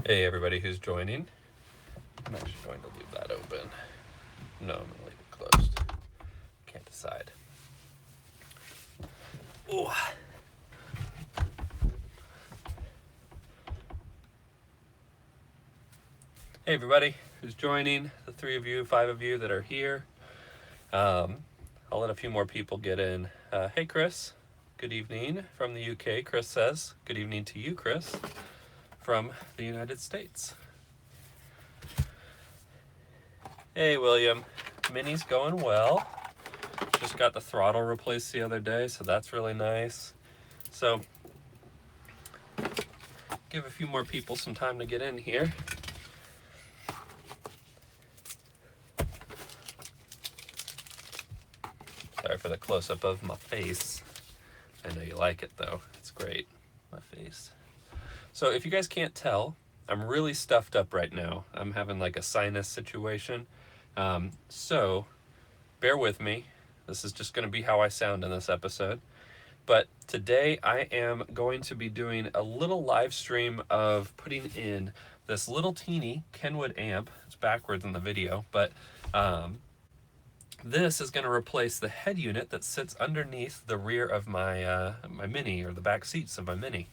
Hey everybody who's joining. I'm actually going to leave that open. No, I'm going to leave it closed. Can't decide. Ooh. Hey everybody who's joining, the 3 of you, 5 of you that are here. I'll let a few more people get in. Hey Chris, good evening from the UK. Chris says, good evening to you, Chris, from the United States. Hey William, Mini's going well. Just got the throttle replaced the other day, so that's really nice. So, give a few more people some time to get in here. Sorry for the close-up of my face. I know you like it though, it's great, my face. So if you guys can't tell, I'm really stuffed up right now. I'm having like a sinus situation. So bear with me. This is just going to be how I sound in this episode. But today I am going to be doing a little live stream of putting in this little teeny Kenwood amp. It's backwards in the video, but this is going to replace the head unit that sits underneath the rear of my my Mini, or the back seats of my Mini.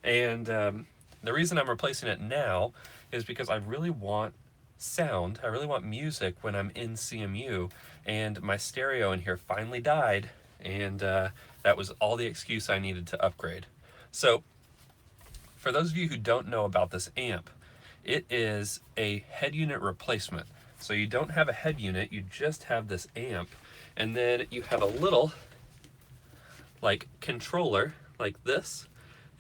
And the reason I'm replacing it now is because I really want sound. I really want music when I'm in CMU, and my stereo in here finally died, and that was all the excuse I needed to upgrade. So for those of you who don't know about this amp, it is a head unit replacement. So you don't have a head unit, you just have this amp, and then you have a little like controller like this,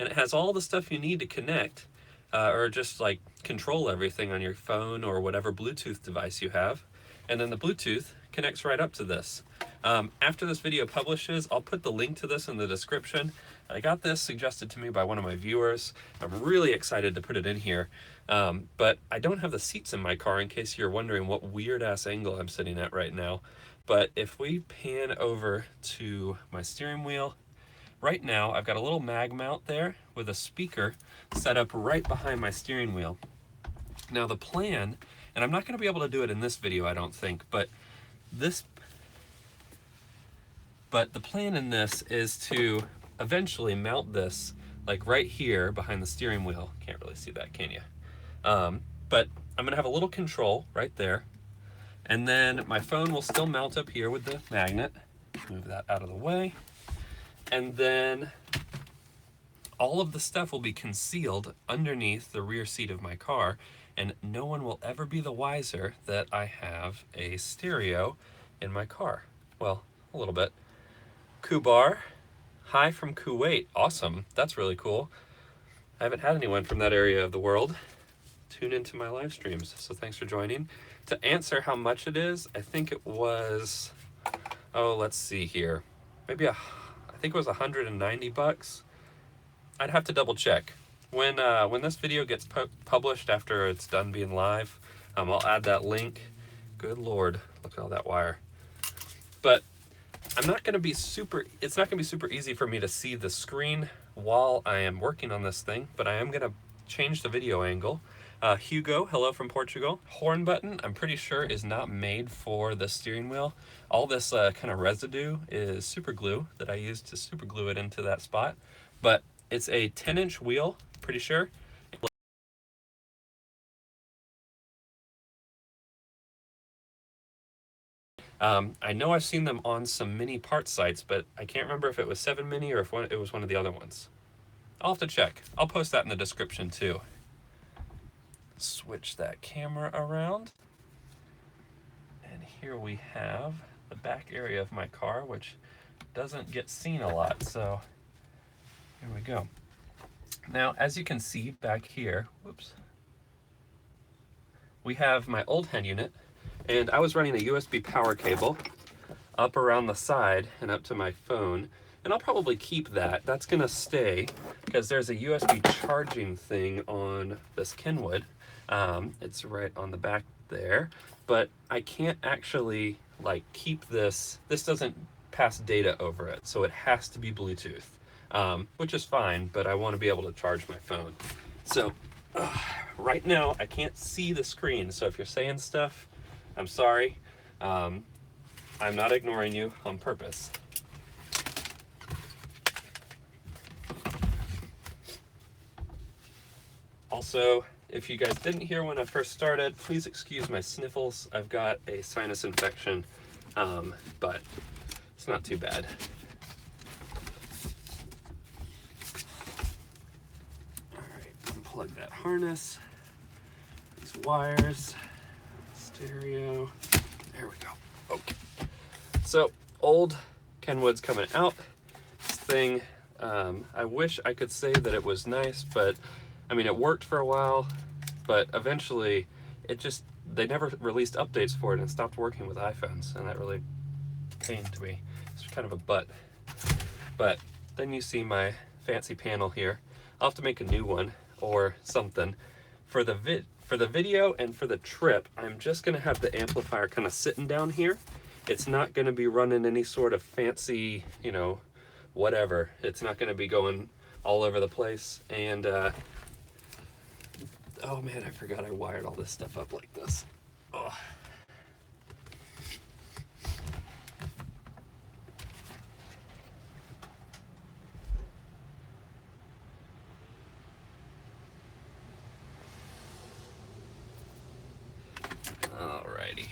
and it has all the stuff you need to connect or just like control everything on your phone or whatever Bluetooth device you have. And then the Bluetooth connects right up to this. After this video publishes, I'll put the link to this in the description. I got this suggested to me by one of my viewers. I'm really excited to put it in here. But I don't have the seats in my car, in case you're wondering what weird ass angle I'm sitting at right now. But if we pan over to my steering wheel, right now I've got a little mag mount there with a speaker set up right behind my steering wheel. Now the plan, and I'm not going to be able to do it in this video I don't think, but the plan in this is to eventually mount this like right here behind the steering wheel. Can't really see that, can you? But I'm going to have a little control right there, and then my phone will still mount up here with the magnet. Move that out of the way. And then all of the stuff will be concealed underneath the rear seat of my car, and no one will ever be the wiser that I have a stereo in my car. Well, a little bit. Kubar, hi from Kuwait. Awesome. That's really cool. I haven't had anyone from that area of the world tune into my live streams, so thanks for joining. To answer how much it is, I think it was, oh, let's see here. Maybe I think it was 190 bucks. I'd have to double check. When this video gets published after it's done being live, I'll add that link. Good Lord, look at all that wire. But it's not going to be super easy for me to see the screen while I am working on this thing, but I am going to change the video angle. Hugo, hello from Portugal. Horn button, I'm pretty sure, is not made for the steering wheel. All this kind of residue is super glue that I used to super glue it into that spot. But it's a 10-inch wheel, pretty sure. I know I've seen them on some Mini parts sites, but I can't remember if it was 7 Mini or if it was one of the other ones. I'll have to check. I'll post that in the description too. Switch that camera around. And here we have the back area of my car, which doesn't get seen a lot, so here we go. Now, as you can see back here, whoops, we have my old head unit, and I was running a USB power cable up around the side and up to my phone, and I'll probably keep that. That's gonna stay because there's a USB charging thing on this Kenwood. It's right on the back there, but I can't actually like keep this. This doesn't pass data over it, so it has to be Bluetooth, which is fine, but I want to be able to charge my phone. So right now I can't see the screen, so if you're saying stuff, I'm sorry. I'm not ignoring you on purpose. Also, if you guys didn't hear when I first started, please excuse my sniffles. I've got a sinus infection, but it's not too bad. All right, unplug that harness, these wires, stereo. There we go. Okay. So, old Kenwood's coming out. This thing, I wish I could say that it was nice, but I mean, it worked for a while, but eventually they never released updates for it and stopped working with iPhones, and that really pained me. It's kind of a butt. But then you see my fancy panel here. I'll have to make a new one or something. For the video and for the trip, I'm just gonna have the amplifier kind of sitting down here. It's not gonna be running any sort of fancy, you know, whatever. It's not gonna be going all over the place. And oh man, I forgot I wired all this stuff up like this. Oh. Alrighty.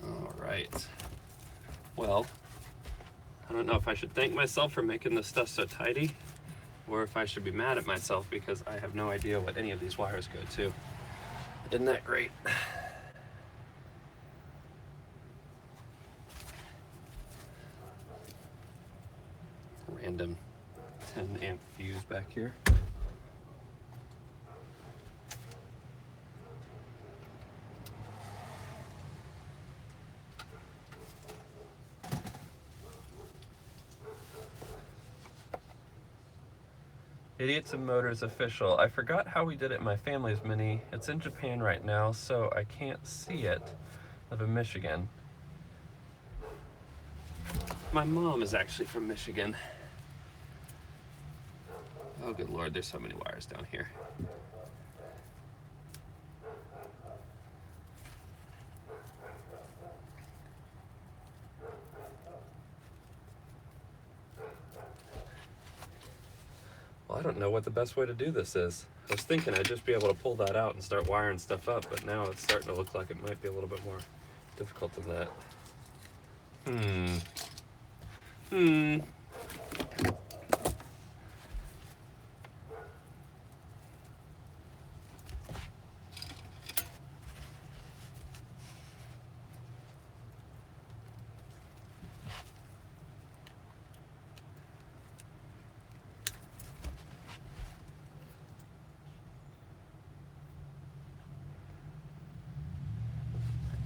Alright. Well, I don't know if I should thank myself for making this stuff so tidy, or if I should be mad at myself because I have no idea what any of these wires go to. Isn't that great? Random 10 amp fuse back here. Idiots and Motors official. I forgot how we did it in my family's Mini. It's in Japan right now, so I can't see it. I live in Michigan. My mom is actually from Michigan. Oh, good Lord, there's so many wires down here. Well, I don't know what the best way to do this is. I was thinking I'd just be able to pull that out and start wiring stuff up, but now it's starting to look like it might be a little bit more difficult than that.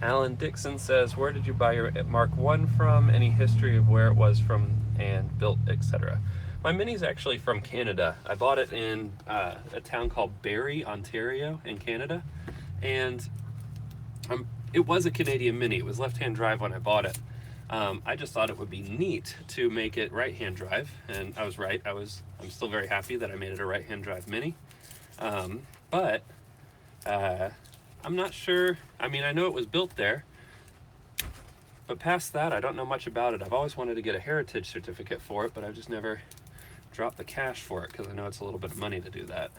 Alan Dixon says, where did you buy your Mark I from? Any history of where it was from and built, etc.? My Mini's actually from Canada. I bought it in a town called Barrie, Ontario in Canada. And it was a Canadian Mini. It was left-hand drive when I bought it. I just thought it would be neat to make it right-hand drive. And I was right. I'm still very happy that I made it a right-hand drive Mini. But I'm not sure. I mean, I know it was built there, but past that, I don't know much about it. I've always wanted to get a heritage certificate for it, but I've just never dropped the cash for it because I know it's a little bit of money to do that.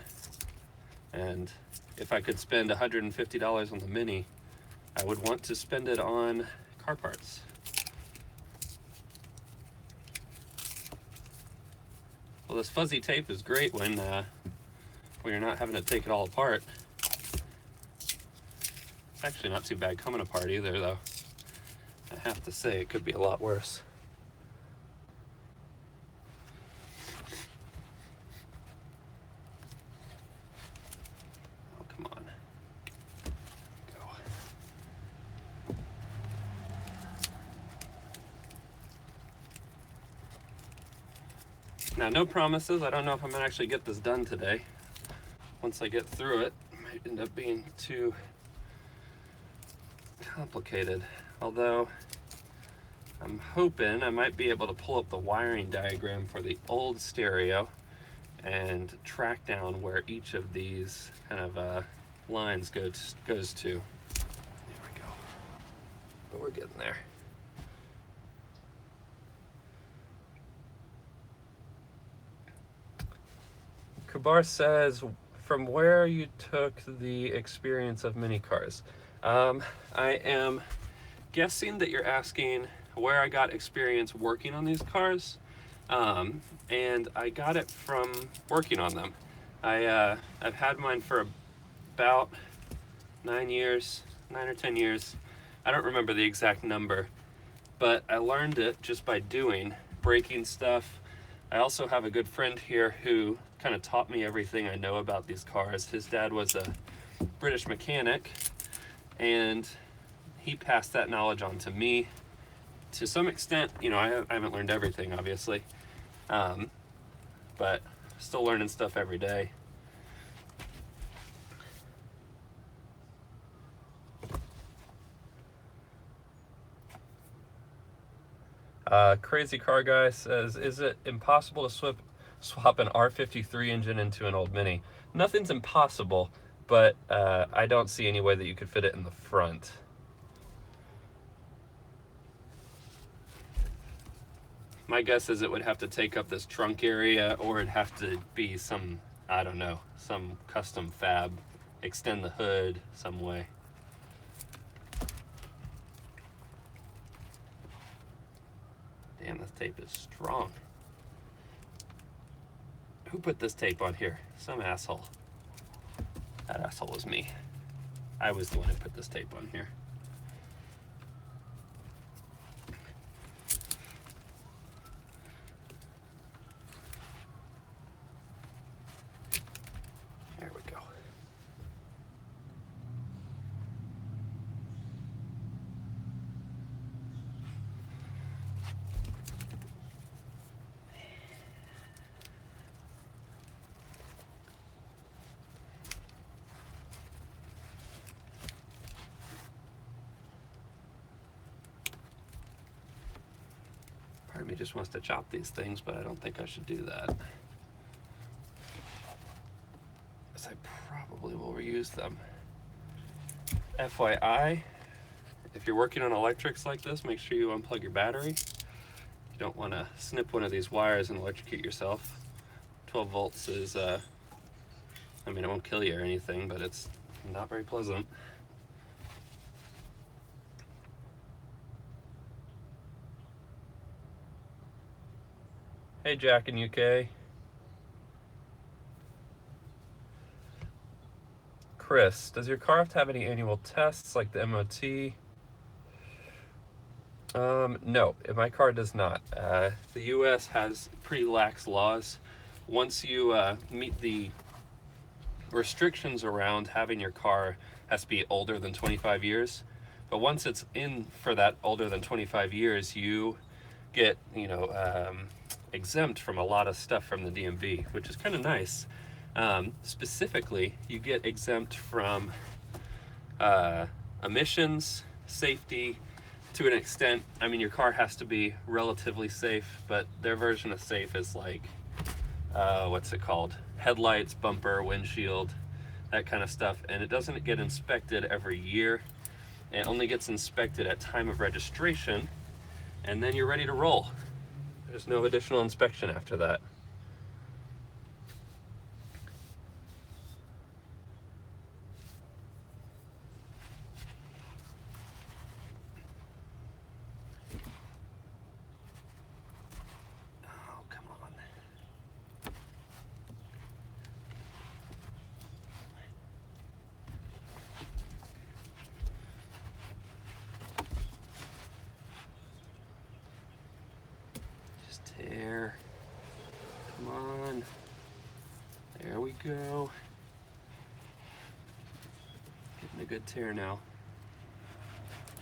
And if I could spend $150 on the Mini, I would want to spend it on car parts. Well, this fuzzy tape is great when you're not having to take it all apart. Actually not too bad coming apart either, though. I have to say it could be a lot worse. Oh, come on. Go. Now, no promises. I don't know if I'm gonna actually get this done today. Once I get through it, I might end up being too complicated. Although I'm hoping I might be able to pull up the wiring diagram for the old stereo and track down where each of these kind of lines goes to. There we go. But we're getting there. Kabar says, from where you took the experience of mini cars. I am guessing that you're asking where I got experience working on these cars. And I got it from working on them. I've had mine for about 9 or 10 years. I don't remember the exact number, but I learned it just by doing, breaking stuff. I also have a good friend here who kind of taught me everything I know about these cars. His dad was a British mechanic, and he passed that knowledge on to me. To some extent, you know, I haven't learned everything, obviously, but still learning stuff every day. Crazy Car Guy says, is it impossible to swap an R53 engine into an old Mini? Nothing's impossible, but I don't see any way that you could fit it in the front. My guess is it would have to take up this trunk area, or it'd have to be some, I don't know, some custom fab, extend the hood some way. Damn, this tape is strong. Who put this tape on here? Some asshole. That asshole was me. I was the one who put this tape on here. There we go. Part of me just wants to chop these things, but I don't think I should do that. Because I probably will reuse them. FYI, if you're working on electrics like this, make sure you unplug your battery. You don't want to snip one of these wires and electrocute yourself. 12 volts is, I mean, it won't kill you or anything, but it's not very pleasant. Hey, Jack in UK. Chris, does your car have to have any annual tests like the MOT? No, my car does not. The US has pretty lax laws. Once you meet the restrictions around having your car has to be older than 25 years, but once it's in for that older than 25 years, you get, you know, exempt from a lot of stuff from the DMV, which is kind of nice. Specifically, you get exempt from emissions, safety, to an extent. I mean, your car has to be relatively safe, but their version of safe is like, what's it called? Headlights, bumper, windshield, that kind of stuff. And it doesn't get inspected every year. It only gets inspected at time of registration, and then you're ready to roll. There's no additional inspection after that. Oh, come on. Just tear. Come on. There we go. Getting a good tear now.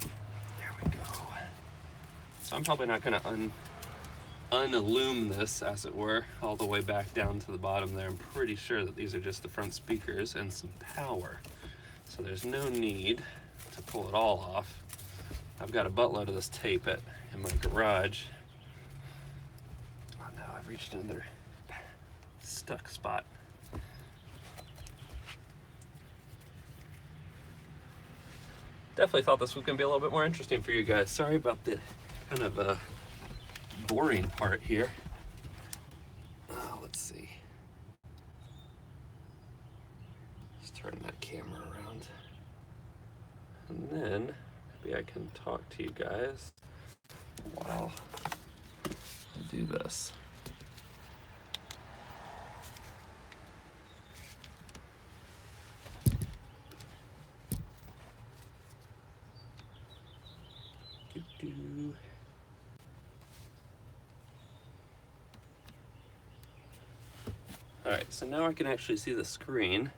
There we go. So I'm probably not going to unillume this, as it were, all the way back down to the bottom there. I'm pretty sure that these are just the front speakers and some power. So there's no need to pull it all off. I've got a buttload of this tape in my garage. Oh no, I've reached another stuck spot. Definitely thought this was going to be a little bit more interesting for you guys. Sorry about the kind of boring part here. Let's see. Let's turn that camera around. And then maybe I can talk to you guys while I do this. All right, so now I can actually see the screen.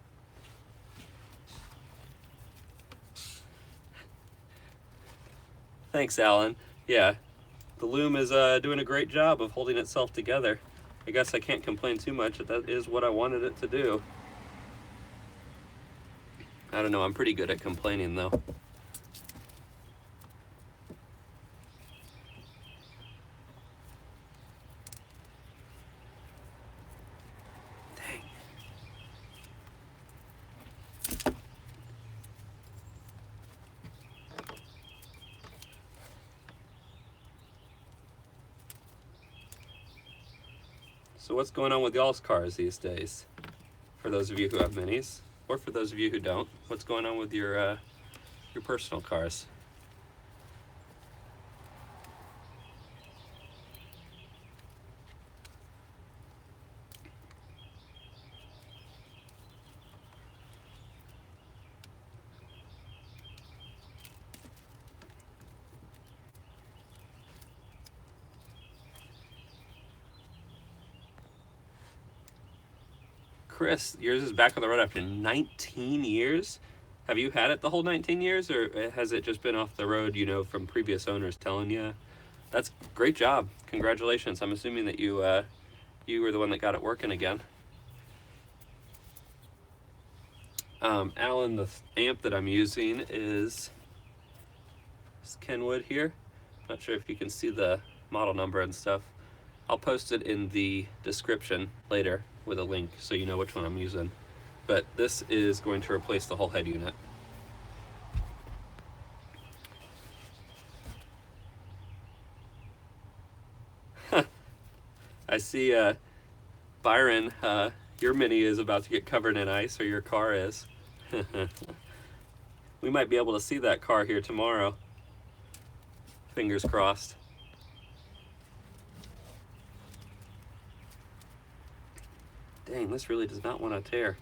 Thanks, Alan. Yeah, the loom is doing a great job of holding itself together. I guess I can't complain too much. That is what I wanted it to do. I don't know, I'm pretty good at complaining though. So what's going on with y'all's cars these days? For those of you who have minis, or for those of you who don't, what's going on with your personal cars? Chris, yours is back on the road after 19 years? Have you had it the whole 19 years, or has it just been off the road, you know, from previous owners telling you? That's great job. Congratulations. I'm assuming that you were the one that got it working again. Alan, the amp that I'm using is Kenwood here. Not sure if you can see the model number and stuff. I'll post it in the description later with a link so you know which one I'm using. But this is going to replace the whole head unit. I see Byron, your Mini is about to get covered in ice, or your car is. We might be able to see that car here tomorrow. Fingers crossed. Dang, this really does not want to tear.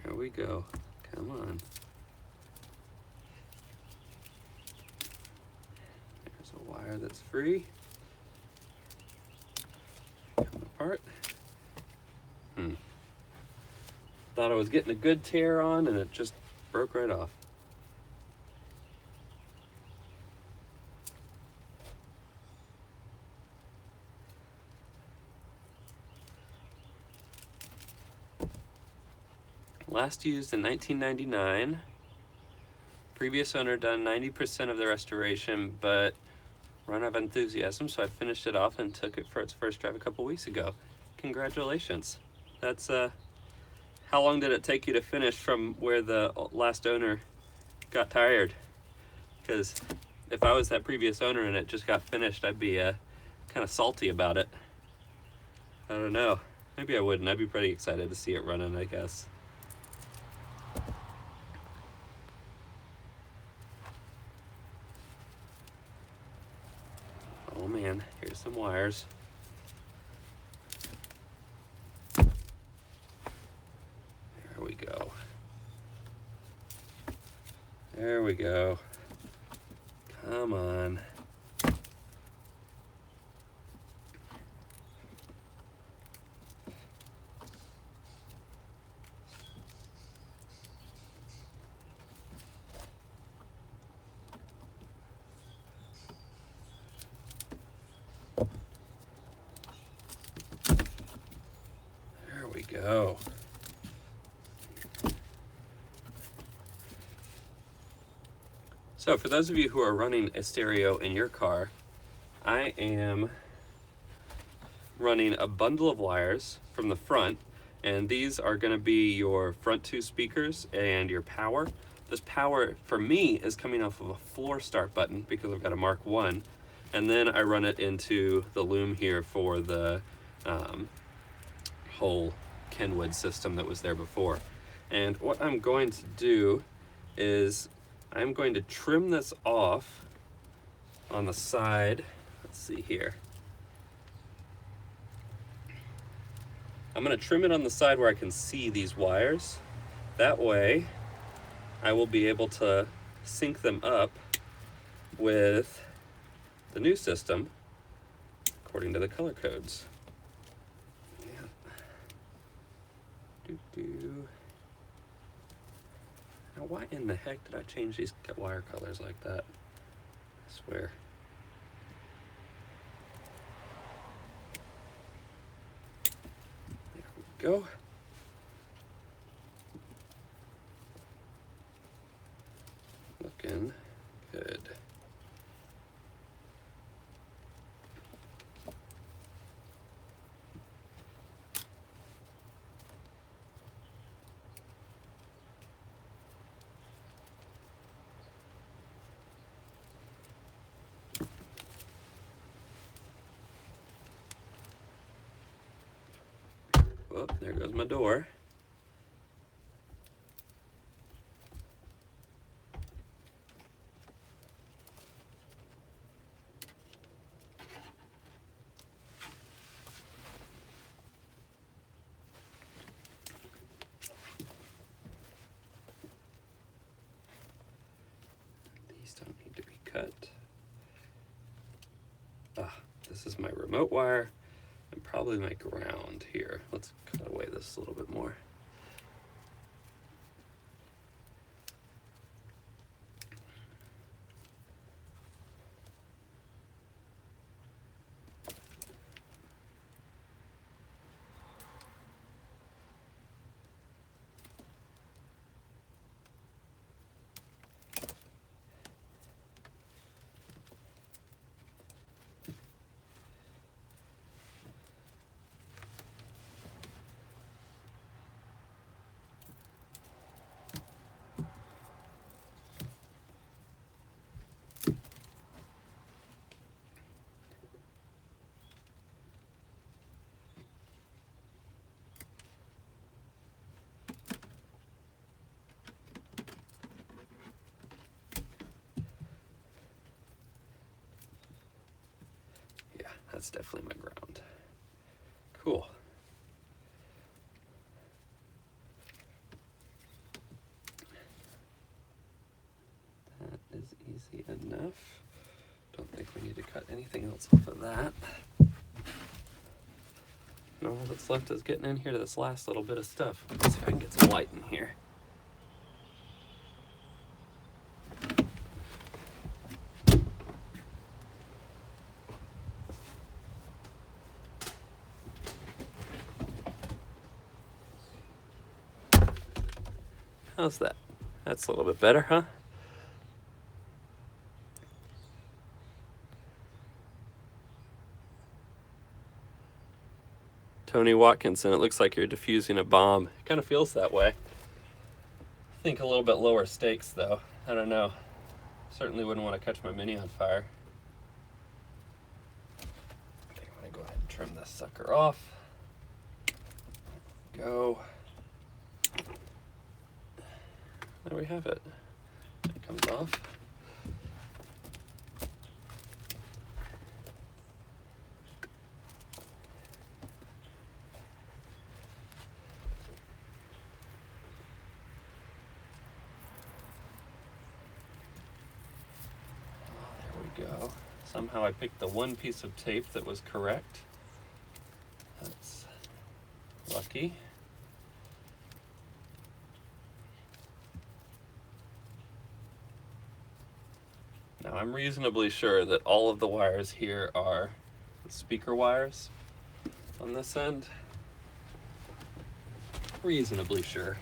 There we go. Come on. There's a wire that's free. Come apart. Thought I was getting a good tear on, and it just broke right off. Last used in 1999. Previous owner done 90% of the restoration, but run out of enthusiasm, so I finished it off and took it for its first drive a couple weeks ago. Congratulations. That's how long did it take you to finish from where the last owner got tired? Because if I was that previous owner and it just got finished, I'd be kind of salty about it. I don't know. Maybe I wouldn't. I'd be pretty excited to see it running, I guess. Oh man, here's some wires. There we go. There we go. Come on. go. So for those of you who are running a stereo in your car, I am running a bundle of wires from the front, and these are going to be your front two speakers and your power. This power for me is coming off of a floor start button because I've got a Mark 1, and then I run it into the loom here for the whole Kenwood system that was there before. And what I'm going to do is I'm going to trim this off on the side. Let's see here. I'm going to trim it on the side where I can see these wires. That way I will be able to sync them up with the new system according to the color codes. Now why in the heck did I change these wire colors like that? I swear. There we go. Looking good. Oh, there goes my door. These don't need to be cut. This is my remote wire and probably my ground here. Let's cut away this a little bit more. That's definitely my ground. Cool. That is easy enough. Don't think we need to cut anything else off of that. And all that's left is getting in here to this last little bit of stuff. Let's see if I can get some light in here. How's that? That's a little bit better, huh? Tony Watkinson, it looks like you're defusing a bomb. It kind of feels that way. I think a little bit lower stakes, though. I don't know. Certainly wouldn't want to catch my Mini on fire. Okay, I'm going to go ahead and trim this sucker off. Go. There we have it. It comes off. Go. Somehow I picked the one piece of tape that was correct. That's lucky. Now I'm reasonably sure that all of the wires here are speaker wires on this end. reasonably sure.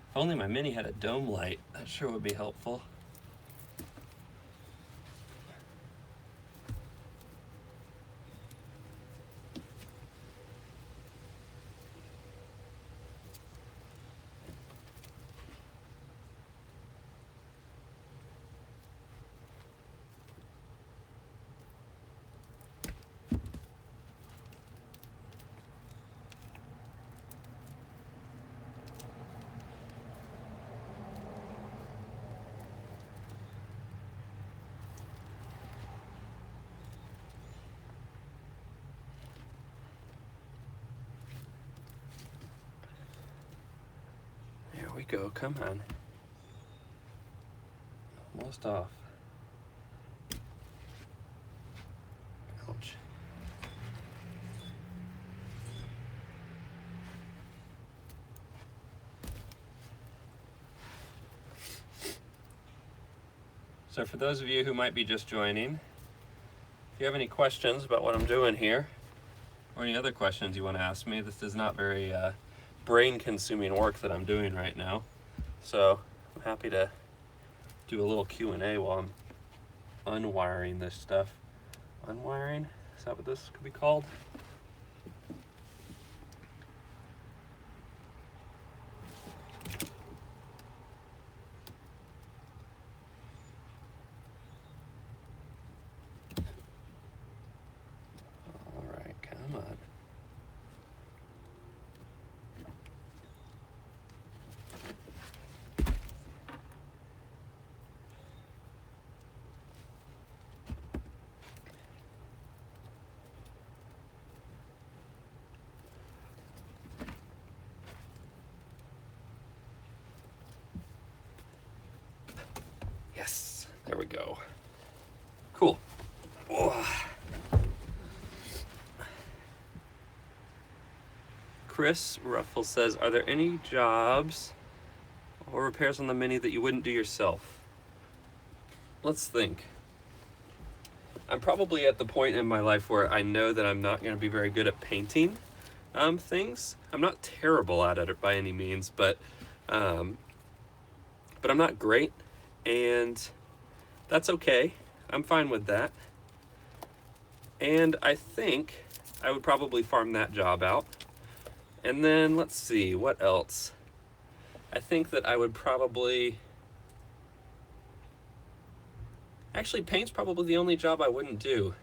If only my Mini had a dome light, that sure would be helpful. There we go, come on. Almost off. Ouch. So for those of you who might be just joining, if you have any questions about what I'm doing here, or any other questions you want to ask me, this is not very brain-consuming work that I'm doing right now. So I'm happy to do a little Q&A while I'm unwiring this stuff. Unwiring? Is that what this could be called? All right, come on. Yes, there we go. Cool. Oh. Chris Ruffle says, are there any jobs or repairs on the Mini that you wouldn't do yourself? Let's think. I'm probably at the point in my life where I know that I'm not going to be very good at painting things. I'm not terrible at it by any means, but I'm not great, and that's okay. I'm fine with that. And I think I would probably farm that job out. And then let's see, what else? I think that I would probably... Actually, paint's probably the only job I wouldn't do.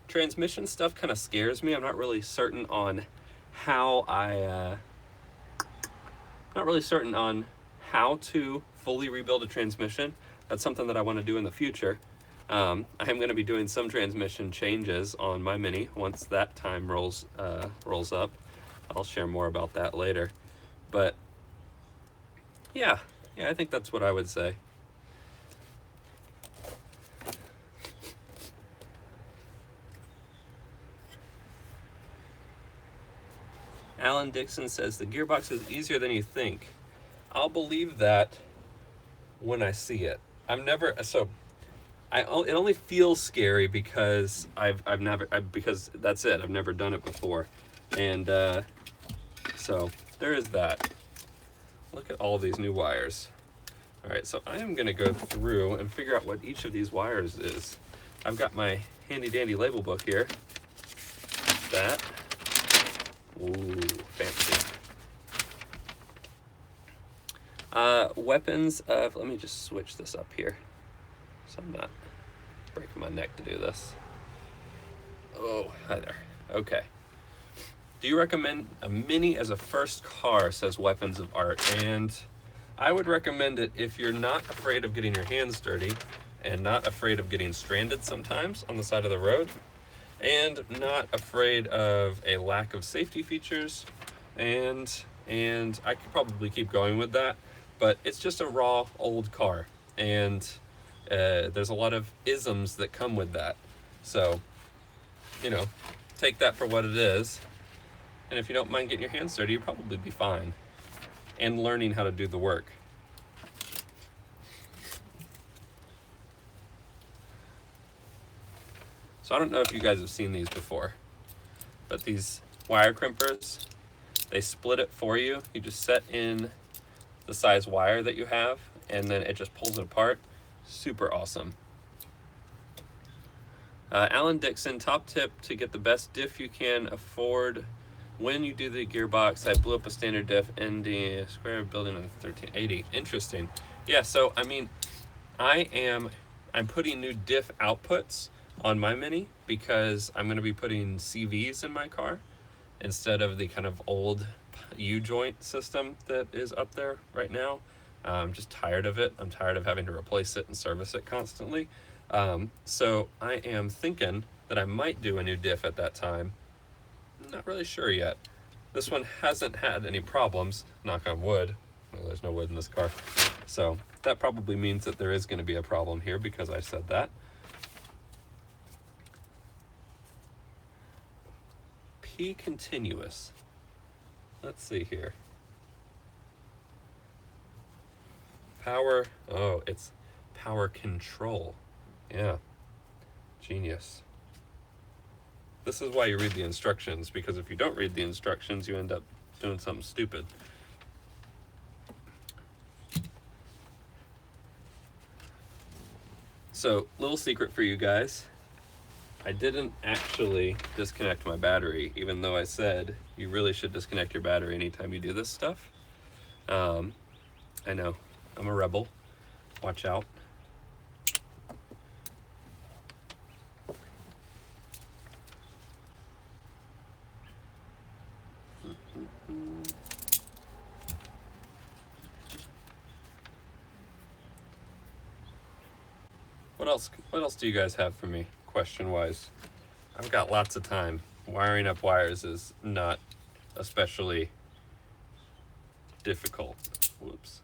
Transmission stuff kind of scares me. I'm not really certain on how to fully rebuild a transmission. That's something that I want to do in the future. I am going to be doing some transmission changes on my Mini once that time rolls up. I'll share more about that later. But yeah, I think that's what I would say. Alan Dixon says the gearbox is easier than you think. I'll believe that when I see it. It only feels scary because because that's it. I've never done it before, and so there is that. Look at all these new wires. All right, so I am gonna go through and figure out what each of these wires is. I've got my handy dandy label book here. That. Ooh, fancy. Weapons of, let me just switch this up here. so I'm not breaking my neck to do this. Oh, hi there. Okay. Do you recommend a Mini as a first car, says Weapons of Art? And I would recommend it if you're not afraid of getting your hands dirty and not afraid of getting stranded sometimes on the side of the road and not afraid of a lack of safety features. And I could probably keep going with that, but it's just a raw old car, and there's a lot of isms that come with that. So, you know, take that for what it is. And if you don't mind getting your hands dirty, you'll probably be fine. And learning how to do the work. So I don't know if you guys have seen these before, but these wire crimpers, they split it for you. You just set in the size wire that you have, and then it just pulls it apart. Super awesome. Alan Dixon, top tip to get the best diff you can afford when you do the gearbox. I blew up a standard diff in the square building on 1380. Interesting. Yeah, so I mean, I'm putting new diff outputs on my Mini because I'm going to be putting CVs in my car instead of the kind of old U-joint system that is up there right now. I'm just tired of it. I'm tired of having to replace it and service it constantly. So I am thinking that I might do a new diff at that time. Not really sure yet. This one hasn't had any problems, knock on wood. Well, there's no wood in this car. So that probably means that there is going to be a problem here because I said that. P continuous. Let's see here. Power, oh, it's power control. Yeah, genius. This is why you read the instructions, because if you don't read the instructions, you end up doing something stupid. So, little secret for you guys. I didn't actually disconnect my battery, even though I said you really should disconnect your battery anytime you do this stuff. I know, I'm a rebel. Watch out. What else do you guys have for me, question-wise? I've got lots of time. Wiring up wires is not especially difficult. Whoops.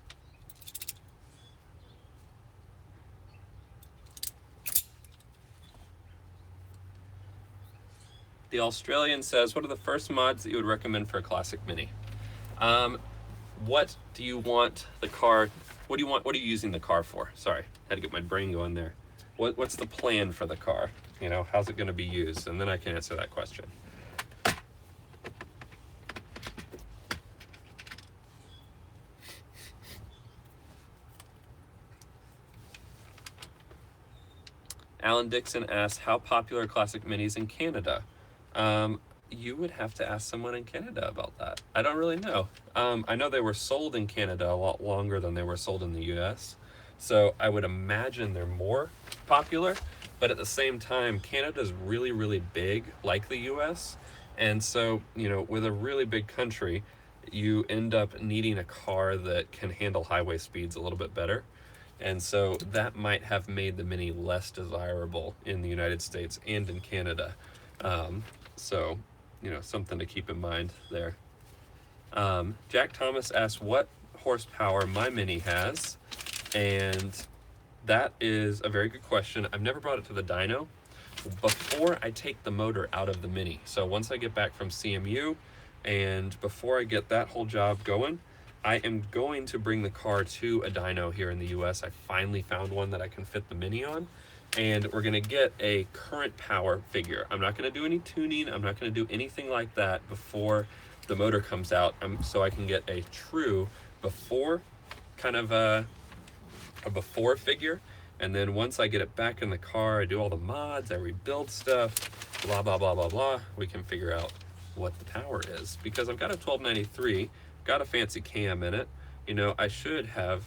The Australian says, what are the first mods that you would recommend for a classic Mini? What do you want the car, what are you using the car for? Sorry, had to get my brain going there. What's the plan for the car? You know, how's it going to be used? And then I can answer that question. Alan Dixon asks, how popular are classic Minis in Canada? You would have to ask someone in Canada about that. I don't really know. I know they were sold in Canada a lot longer than they were sold in the US. So I would imagine they're more popular, but at the same time, Canada's really, really big, like the US. And so, you know, with a really big country, you end up needing a car that can handle highway speeds a little bit better. And so that might have made the Mini less desirable in the United States and in Canada. So, you know, something to keep in mind there. Jack Thomas asks what horsepower my Mini has. And that is a very good question. I've never brought it to the dyno before I take the motor out of the Mini. So once I get back from CMU and before I get that whole job going, I am going to bring the car to a dyno here in the US. I finally found one that I can fit the Mini on, and we're gonna get a current power figure. I'm not gonna do any tuning. I'm not gonna do anything like that before the motor comes out, so I can get a true before kind of a before figure. And then once I get it back in the car, I do all the mods, I rebuild stuff, blah, blah, blah, blah, blah. We can figure out what the power is, because I've got a 1293, got a fancy cam in it. You know, I should have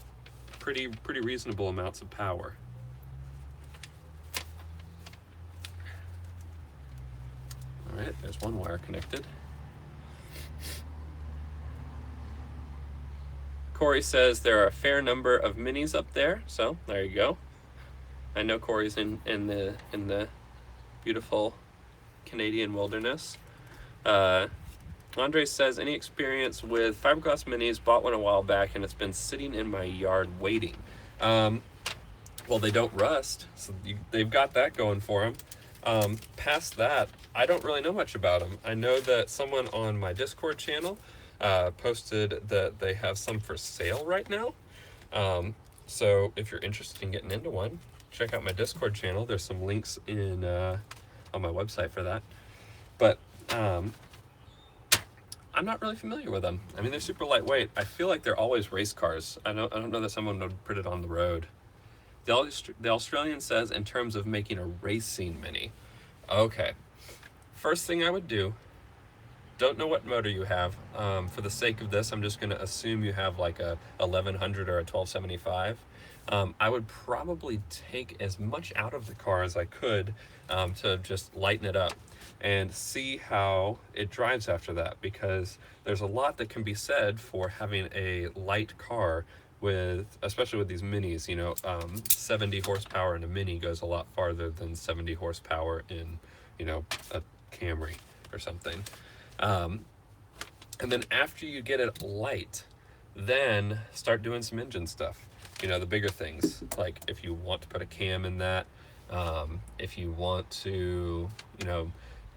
pretty reasonable amounts of power. All right, there's one wire connected. Corey says there are a fair number of minis up there, so there you go. I know Corey's in the beautiful Canadian wilderness. Andre says, any experience with fiberglass minis? Bought one a while back and it's been sitting in my yard waiting. Well, they don't rust, so they've got that going for them. Past that, I don't really know much about them. I know that someone on my Discord channel posted that they have some for sale right now. So if you're interested in getting into one, check out my Discord channel. There's some links in on my website for that. But I'm not really familiar with them. I mean, they're super lightweight. I feel like they're always race cars. I don't know that someone would put it on the road. The Australian says, in terms of making a racing mini. Okay. First thing I would do, don't know what motor you have. For the sake of this, I'm just going to assume you have like a 1100 or a 1275. I would probably take as much out of the car as I could to just lighten it up and see how it drives after that, because there's a lot that can be said for having a light car with, especially with these minis. 70 horsepower in a mini goes a lot farther than 70 horsepower in, a Camry or something. And then after you get it light, then start doing some engine stuff. The bigger things, like if you want to put a cam in that, if you want to,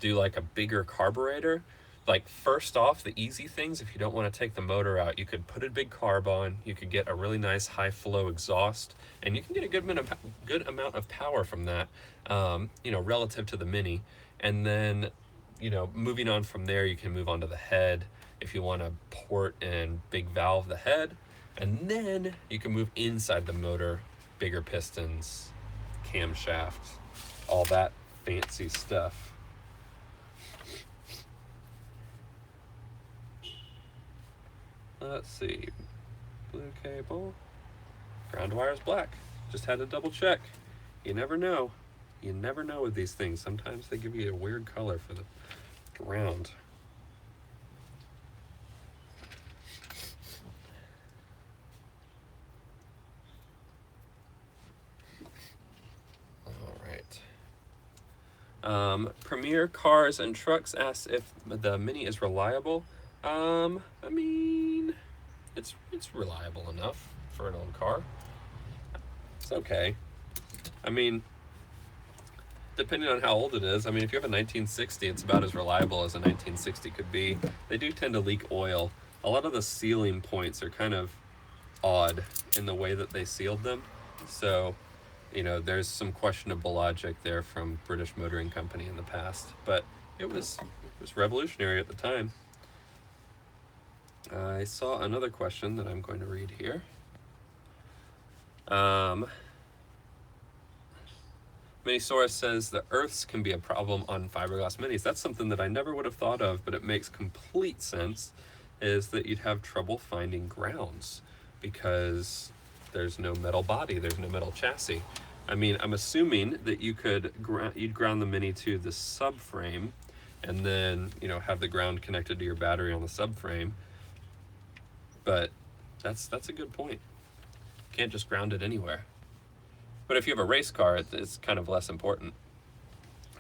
do like a bigger carburetor. Like, first off, the easy things, if you don't want to take the motor out, you could put a big carb on, you could get a really nice high flow exhaust, and you can get a good amount of power from that, relative to the Mini. And then, moving on from there, you can move on to the head if you want to port and big valve the head. And then you can move inside the motor, bigger pistons, camshaft, all that fancy stuff. Let's see. Blue cable. Ground wire is black. Just had to double check. You never know. You never know with these things. Sometimes they give you a weird color for the ground. Premier Cars and Trucks asks if the Mini is reliable. I mean, it's reliable enough for an old car. It's okay. I mean, depending on how old it is. I mean, if you have a 1960, it's about as reliable as a 1960 could be. They do tend to leak oil. A lot of the sealing points are kind of odd in the way that they sealed them. So, there's some questionable logic there from British Motoring Company in the past, but it was revolutionary at the time. I saw another question that I'm going to read here. Minisaurus says the earths can be a problem on fiberglass minis. That's something that I never would have thought of, but it makes complete sense, is that you'd have trouble finding grounds because there's no metal body, there's no metal chassis. I mean, I'm assuming that you'd ground the Mini to the subframe and then, have the ground connected to your battery on the subframe. But that's a good point. Can't just ground it anywhere. But if you have a race car, it's kind of less important.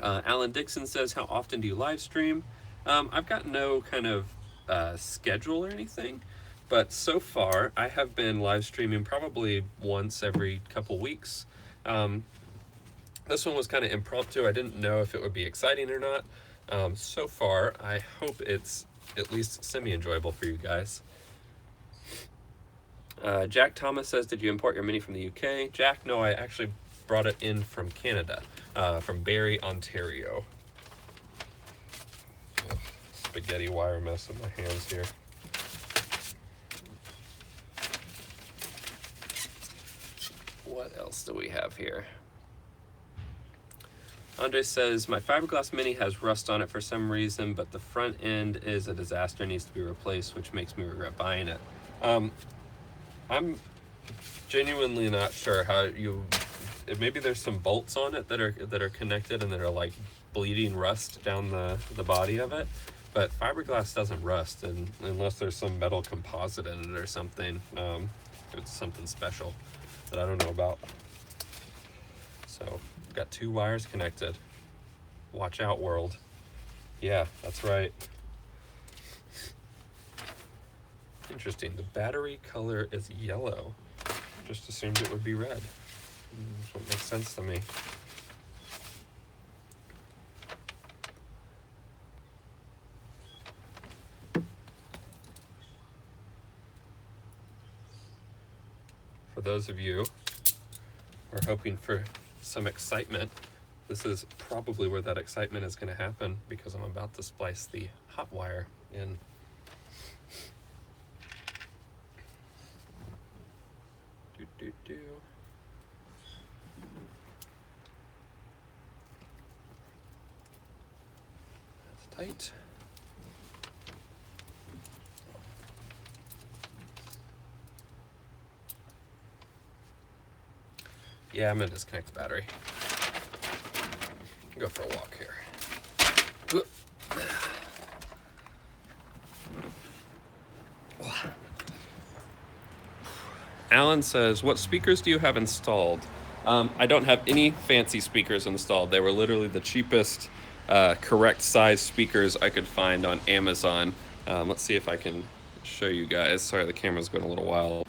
Alan Dixon says, how often do you live stream? I've got no kind of schedule or anything, but so far I have been live streaming probably once every couple weeks. This one was kind of impromptu. I didn't know if it would be exciting or not. So far, I hope it's at least semi-enjoyable for you guys. Jack Thomas says, did you import your Mini from the UK? Jack, no, I actually brought it in from Canada, from Barrie, Ontario. Ugh, spaghetti wire mess in my hands here. What else do we have here? Andre says, my fiberglass Mini has rust on it for some reason, but the front end is a disaster, needs to be replaced, which makes me regret buying it. I'm genuinely not sure how maybe there's some bolts on it that are connected and that are like bleeding rust down the body of it. But fiberglass doesn't rust, and unless there's some metal composite in it or something. It's something special that I don't know about. So got 2 wires connected. Watch out, world. Yeah, that's right. Interesting. The battery color is yellow. Just assumed it would be red. That's what makes sense to me. For those of you who are hoping for some excitement, this is probably where that excitement is going to happen, because I'm about to splice the hot wire in. That's tight. Yeah, I'm gonna disconnect the battery. Go for a walk here. Alan says, what speakers do you have installed? I don't have any fancy speakers installed. They were literally the cheapest, correct size speakers I could find on Amazon. Let's see if I can show you guys. Sorry, the camera's going a little wild.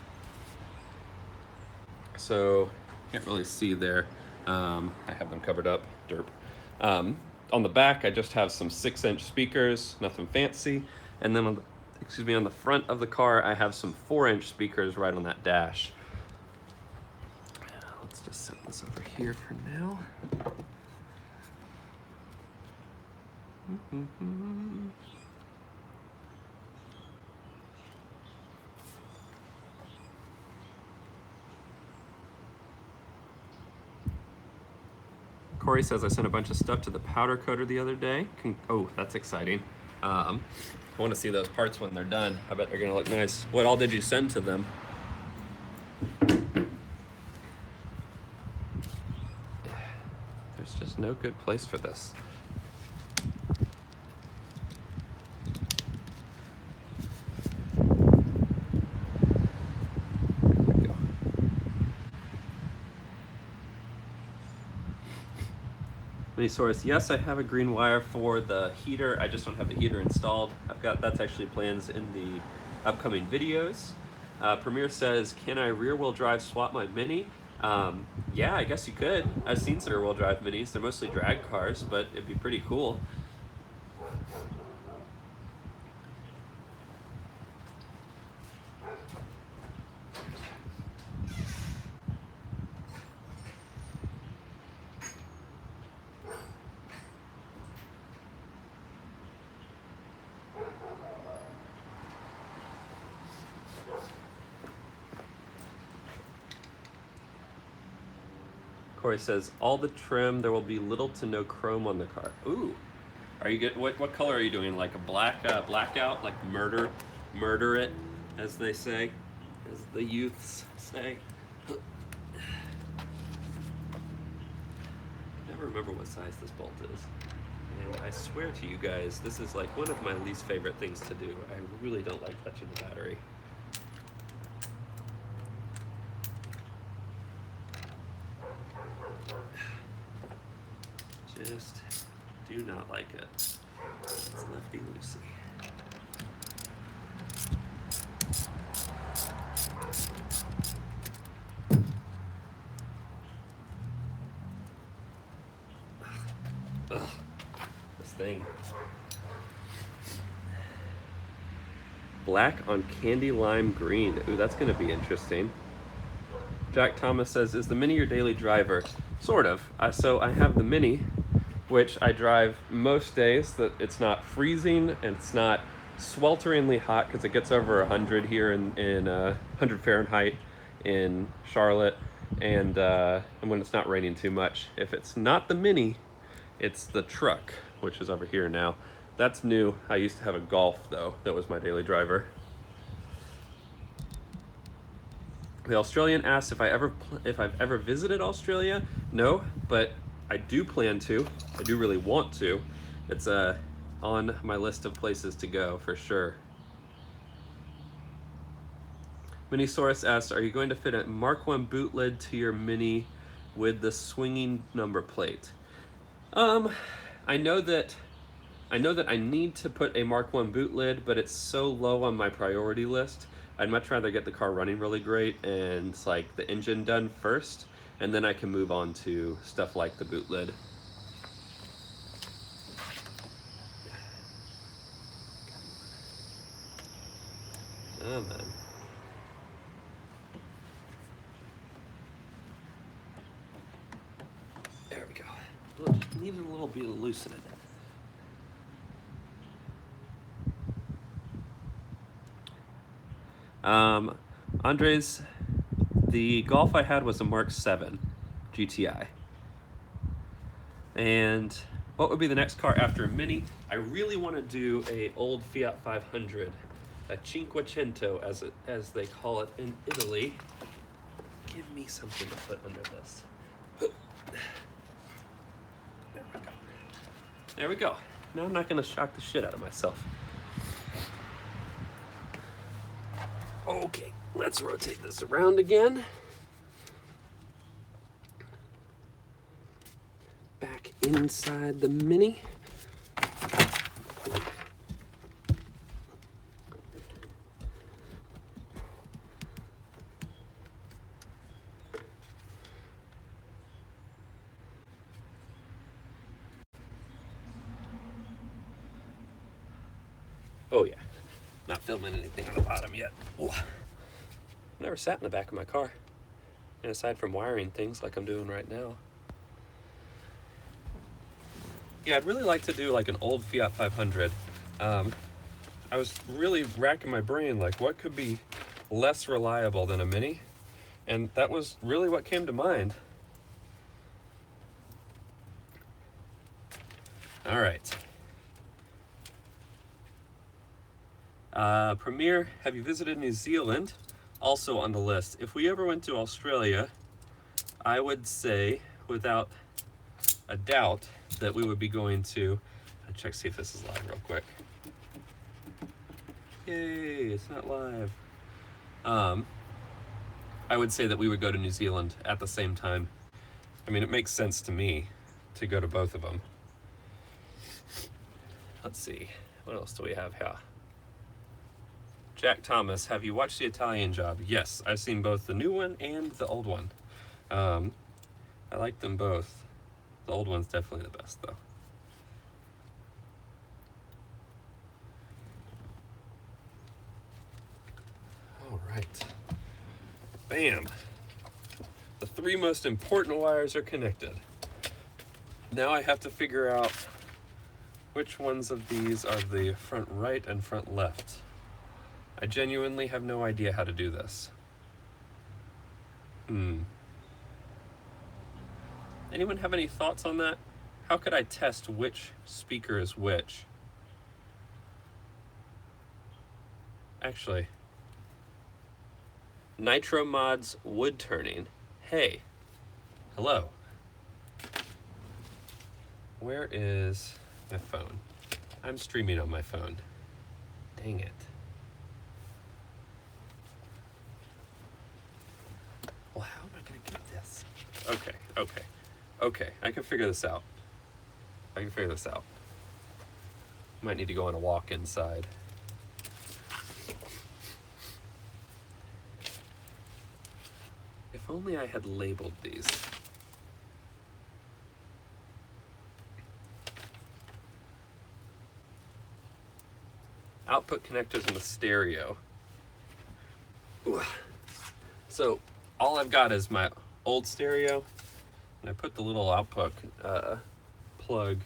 So, can't really see there. I have them covered up, derp. On the back, I just have some 6-inch speakers, nothing fancy. And then on the front of the car, I have some 4-inch speakers right on that dash. Let's just set this over here for now. Corey says, I sent a bunch of stuff to the powder coater the other day. Oh, that's exciting. I want to see those parts when they're done. I bet they're going to look nice. What all did you send to them? There's just no good place for this. Source, yes, I have a green wire for the heater. I just don't have the heater installed. That's actually plans in the upcoming videos. Premier says, can I rear wheel drive swap my Mini? Yeah, I guess you could. I've seen some rear wheel drive Minis. They're mostly drag cars, but it'd be pretty cool. Corey says, all the trim, there will be little to no chrome on the car. Ooh, are you good? What color are you doing? Like a blackout, like murder it, as they say, as the youths say. I never remember what size this bolt is. And I swear to you guys, this is like one of my least favorite things to do. I really don't like touching the battery. Just do not like it. It's lefty loosey. Ugh, this thing. Black on candy lime green. Ooh, that's gonna be interesting. Jack Thomas says, is the Mini your daily driver? Sort of. So I have the Mini, which I drive most days, that it's not freezing and it's not swelteringly hot, because it gets over 100 here in 100 Fahrenheit in Charlotte, and when it's not raining too much. If it's not the Mini, it's the truck, which is over here now. That's new. I used to have a Golf, though, that was my daily driver. The Australian asked if I've ever visited Australia. No, but I do plan to. I do really want to. It's on my list of places to go for sure. Minisaurus asks, "Are you going to fit a Mark One boot lid to your Mini with the swinging number plate?" Um, I know that I need to put a Mark One boot lid, but it's so low on my priority list. I'd much rather get the car running really great and like the engine done first, and then I can move on to stuff like the boot lid. Oh man. There we go. Look, needed a little bit of loosening. Andres, the Golf I had was a Mark 7 GTI. And what would be the next car after a Mini? I really want to do a old Fiat 500, a Cinquecento as they call it in Italy. Give me something to put under this. There we go. There we go. Now I'm not going to shock the shit out of myself. Okay, let's rotate this around again. Back inside the Mini. Oh yeah, not filming anything on the bottom yet. Ooh. Never sat in the back of my car. And aside from wiring things like I'm doing right now. Yeah, I'd really like to do like an old Fiat 500. I was really racking my brain, like what could be less reliable than a Mini? And that was really what came to mind. All right. Premier, have you visited New Zealand? Also on the list. If we ever went to Australia, I would say, without a doubt, that we would be going to. I'll check see if this is live real quick. Yay, it's not live. I would say that we would go to New Zealand at the same time. I mean, it makes sense to me to go to both of them. Let's see, what else do we have here? Jack Thomas, have you watched The Italian Job? Yes, I've seen both the new one and the old one. I like them both. The old one's definitely the best, though. All right. Bam. The three most important wires are connected. Now I have to figure out which ones of these are the front right and front left. I genuinely have no idea how to do this. Anyone have any thoughts on that? How could I test which speaker is which? Actually, Nitro Mods wood turning. Hey, hello. Where is my phone? I'm streaming on my phone. Dang it. Well, how am I gonna get this? Okay, I can figure this out. Might need to go on a walk inside. If only I had labeled these. Output connectors in the stereo. Ooh. So all I've got is my old stereo, and I put the little output plug.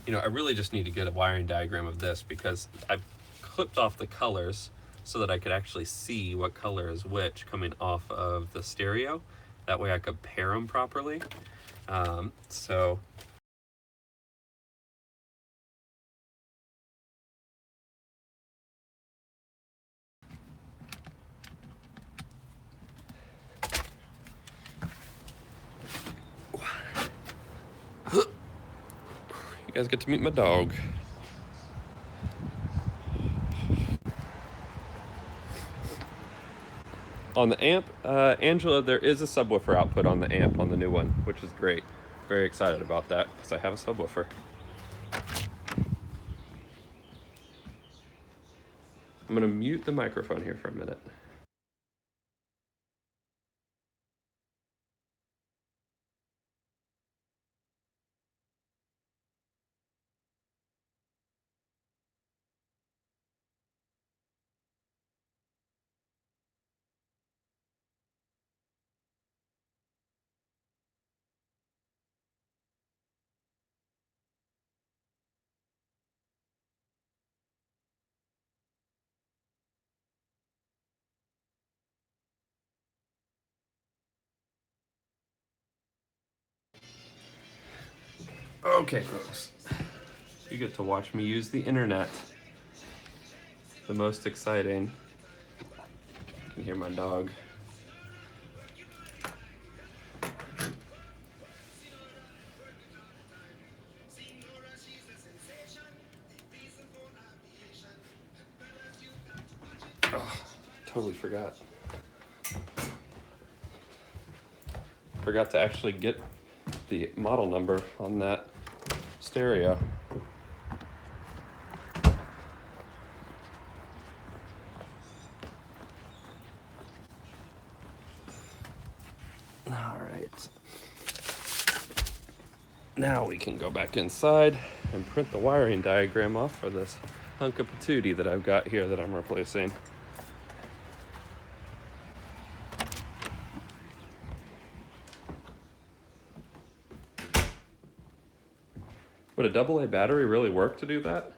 You know, I really just need to get a wiring diagram of this because I've clipped off the colors so that I could actually see what color is which coming off of the stereo. That way I could pair them properly. So You guys get to meet my dog. On the amp, Angela, there is a subwoofer output on the amp on the new one, which is great. Very excited about that because I have a subwoofer. I'm gonna mute the microphone here for a minute. Okay, folks. You get to watch me use the internet. The most exciting. You can hear my dog. Oh, totally forgot. Forgot to actually get the model number on that stereo. All right. Now we can go back inside and print the wiring diagram off for this hunk of patootie that I've got here that I'm replacing. Would a AA battery really work to do that?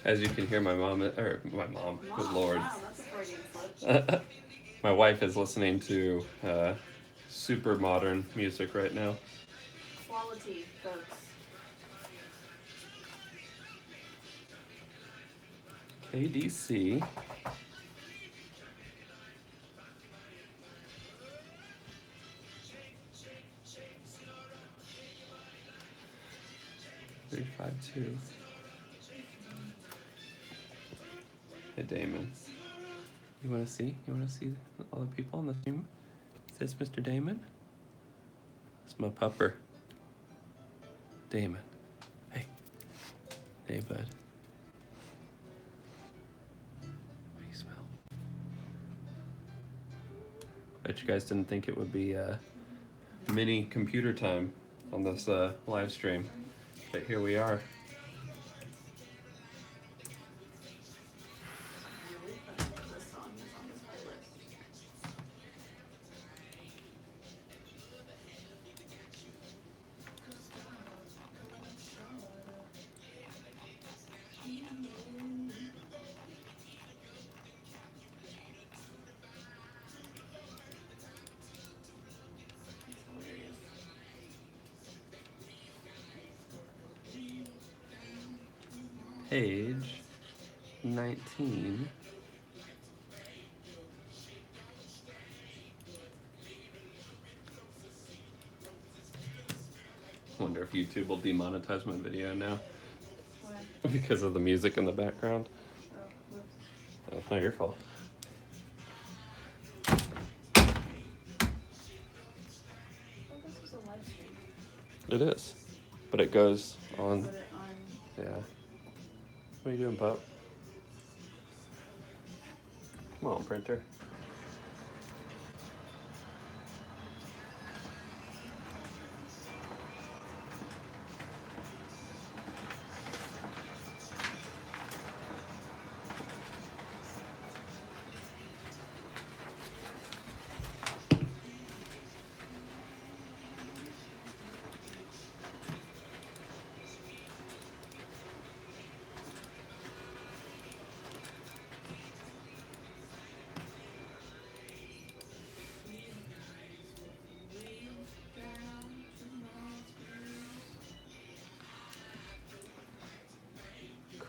As you can hear, my mom, good lord. Wow, that's a Freudian slip. My wife is listening to super modern music right now. Quality, folks. KDC. Three, 5, 2. Hey, Damon. You want to see? You want to see all the people on the stream? Is this Mr. Damon? It's my pupper. Damon. Hey. Hey, bud. What do you smell? Bet you guys didn't think it would be mini computer time on this live stream. But here we are. This song is on this playlist. Page 19. Wonder if YouTube will demonetize my video now. Why? Because of the music in the background. Oh, whoops. That's not your fault. Oh, this was a live stream. It is. But it goes on. Put it on. Yeah. What are you doing, pup? Come on, printer.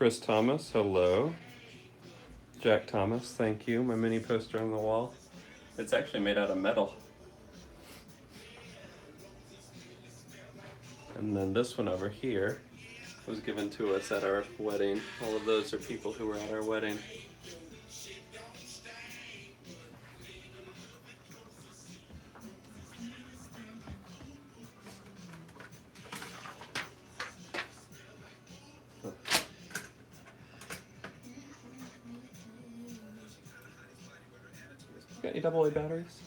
Chris Thomas, hello. Jack Thomas, thank you. My mini poster on the wall. It's actually made out of metal. And then this one over here was given to us at our wedding. All of those are people who were at our wedding. Got any AA batteries?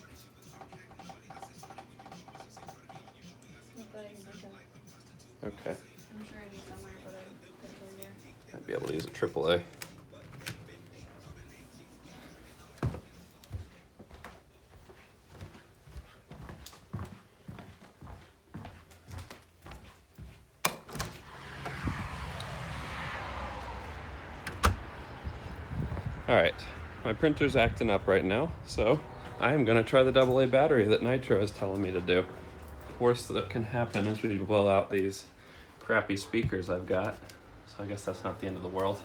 Not that I can think of. Okay. I'm sure I do somewhere, but I couldn't tell you. I'd be able to use a AAA. All right, my printer's acting up right now, so I am gonna try the AA battery that Nitro is telling me to do. Worst that can happen is we blow out these crappy speakers I've got, so I guess that's not the end of the world.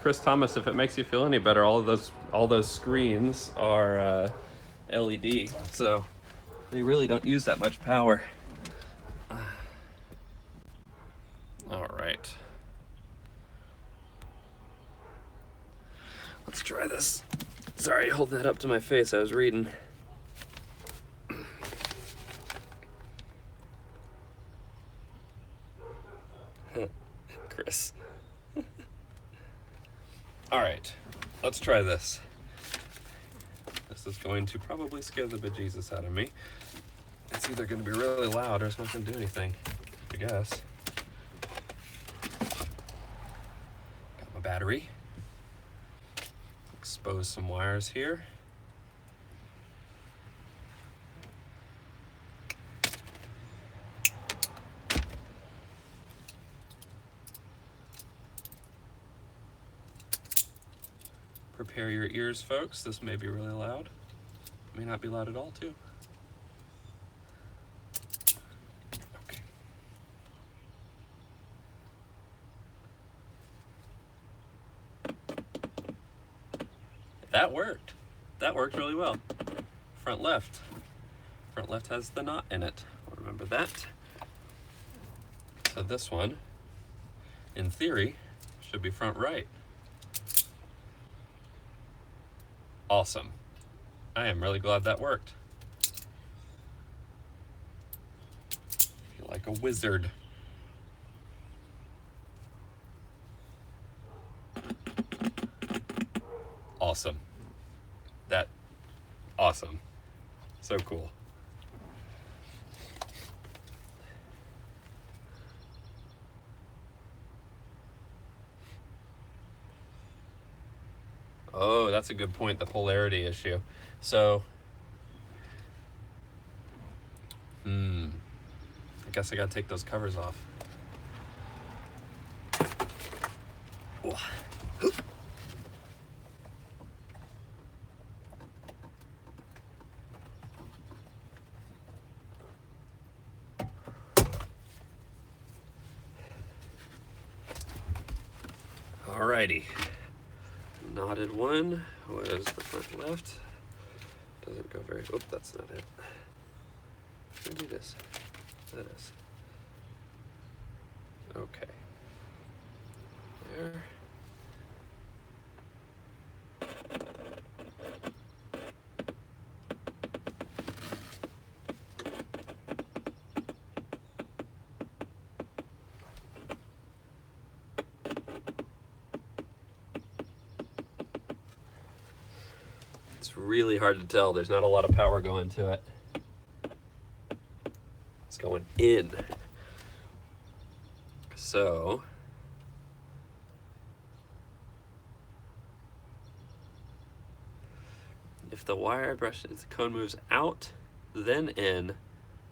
Chris Thomas, if it makes you feel any better, all those screens are LED, so they really don't use that much power. All right, let's try this. Sorry, holding that up to my face. I was reading. Chris. All right, let's try this. This is going to probably scare the bejesus out of me. It's either going to be really loud or it's not going to do anything, I guess. Got my battery. Expose some wires here. Prepare your ears, folks. This may be really loud. May not be loud at all, too. Okay. That worked. That worked really well. Front left. Front left has the knot in it. Remember that. So this one, in theory, should be front right. Awesome. I am really glad that worked. Feel like a wizard. Awesome. Awesome. So cool. Oh, that's a good point, the polarity issue. So, I guess I gotta take those covers off. Alrighty. Knotted one was the front left. Doesn't go very, oh, that's not it. Let me do this. That is. Okay. There. It's really hard to tell. There's not a lot of power going to it. It's going in. So, if the wire brush, if the cone moves out, then in,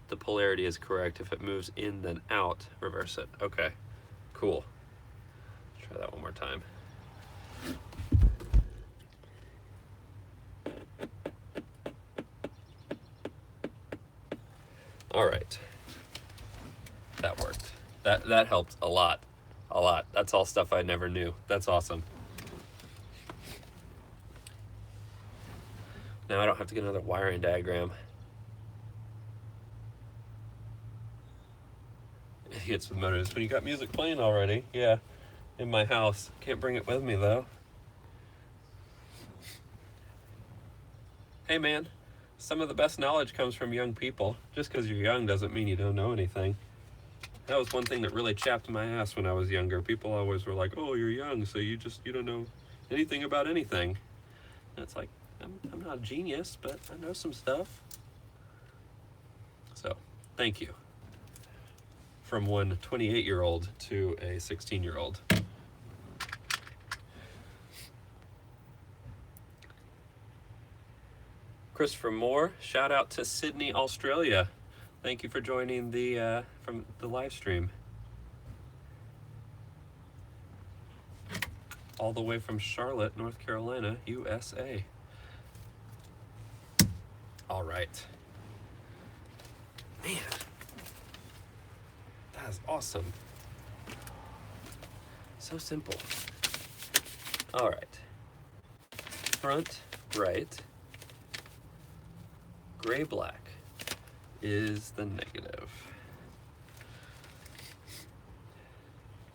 the polarity is correct. If it moves in, then out, reverse it. Okay, cool. Let's try that one more time. All right. That worked. That helped a lot. A lot. That's all stuff I never knew. That's awesome. Now I don't have to get another wiring diagram. Idiots with motors. When you got music playing already, yeah, in my house. Can't bring it with me though. Hey man, some of the best knowledge comes from young people. Just because you're young doesn't mean you don't know anything. That was one thing that really chapped my ass when I was younger. People always were like, "Oh, you're young, so you don't know anything about anything." And it's like, I'm not a genius, but I know some stuff. So, thank you. From one 28-year-old to a 16-year-old. Christopher Moore, shout out to Sydney, Australia. Thank you for joining the from the live stream. All the way from Charlotte, North Carolina, USA. All right. Man, that is awesome. So simple. All right. Front, right. Gray, black is the negative.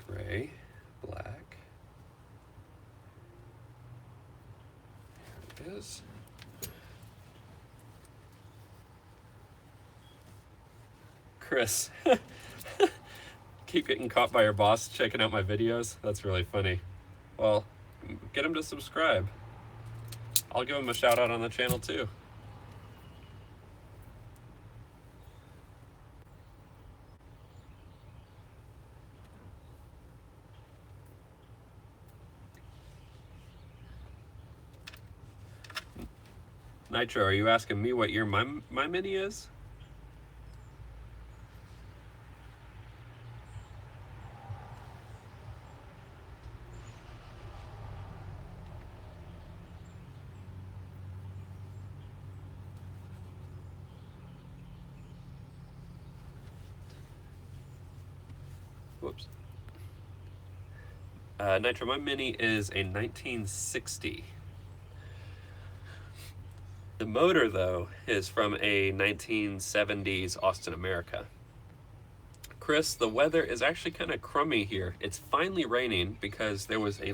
Gray, black. Here it is. Chris, keep getting caught by your boss checking out my videos? That's really funny. Well, get him to subscribe. I'll give him a shout out on the channel too. Nitro, are you asking me what year my mini is? Whoops. Nitro, my mini is a 1960. The motor, though, is from a 1970s Austin, America. Chris, the weather is actually kind of crummy here. It's finally raining because there was a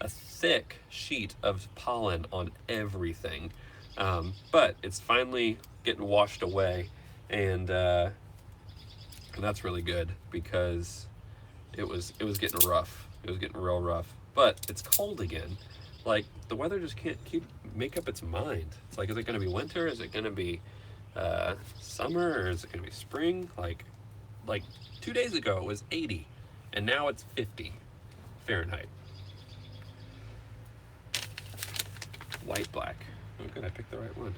thick sheet of pollen on everything. But it's finally getting washed away, and that's really good because it was getting rough. It was getting real rough. But it's cold again. Like, the weather just can't make up its mind. It's like, is it going to be winter? Is it going to be summer? Or is it going to be spring? Like 2 days ago it was 80, and now it's 50 Fahrenheit. White, black. Oh, good, I picked the right one.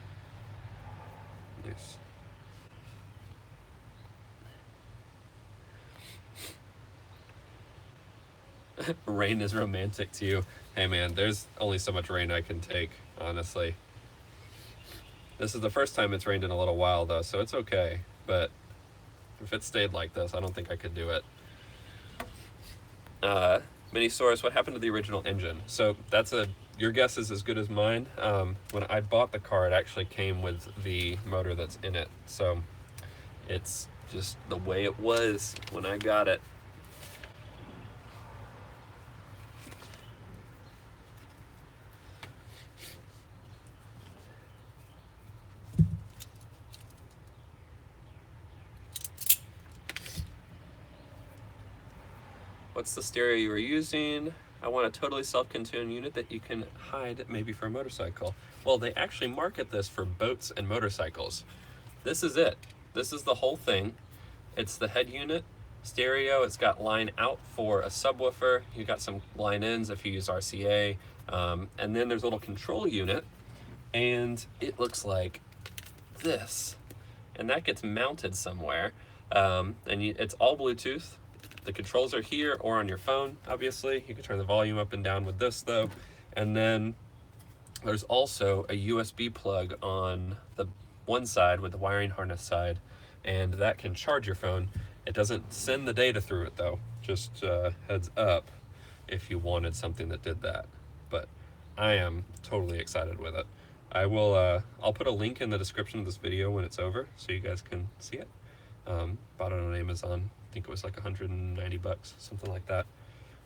Nice. Rain is romantic to you. Hey man, there's only so much rain I can take, honestly. This is the first time it's rained in a little while though, so it's okay. But if it stayed like this, I don't think I could do it. Mini-Source, what happened to the original engine? So your guess is as good as mine. When I bought the car, it actually came with the motor that's in it. So it's just the way it was when I got it. What's the stereo you were using? I want a totally self-contained unit that you can hide maybe for a motorcycle. Well, they actually market this for boats and motorcycles. This is it. This is the whole thing. It's the head unit, stereo. It's got line out for a subwoofer. You got some line ins if you use RCA. And then there's a little control unit, and it looks like this. And that gets mounted somewhere. It's all Bluetooth. The controls are here or on your phone, obviously. You can turn the volume up and down with this, though. And then there's also a USB plug on the one side with the wiring harness side, and that can charge your phone. It doesn't send the data through it though, just heads up if you wanted something that did that. But I am totally excited with it. I'll put a link in the description of this video when it's over so you guys can see it. Bought it on Amazon. I think it was like 190 bucks, something like that.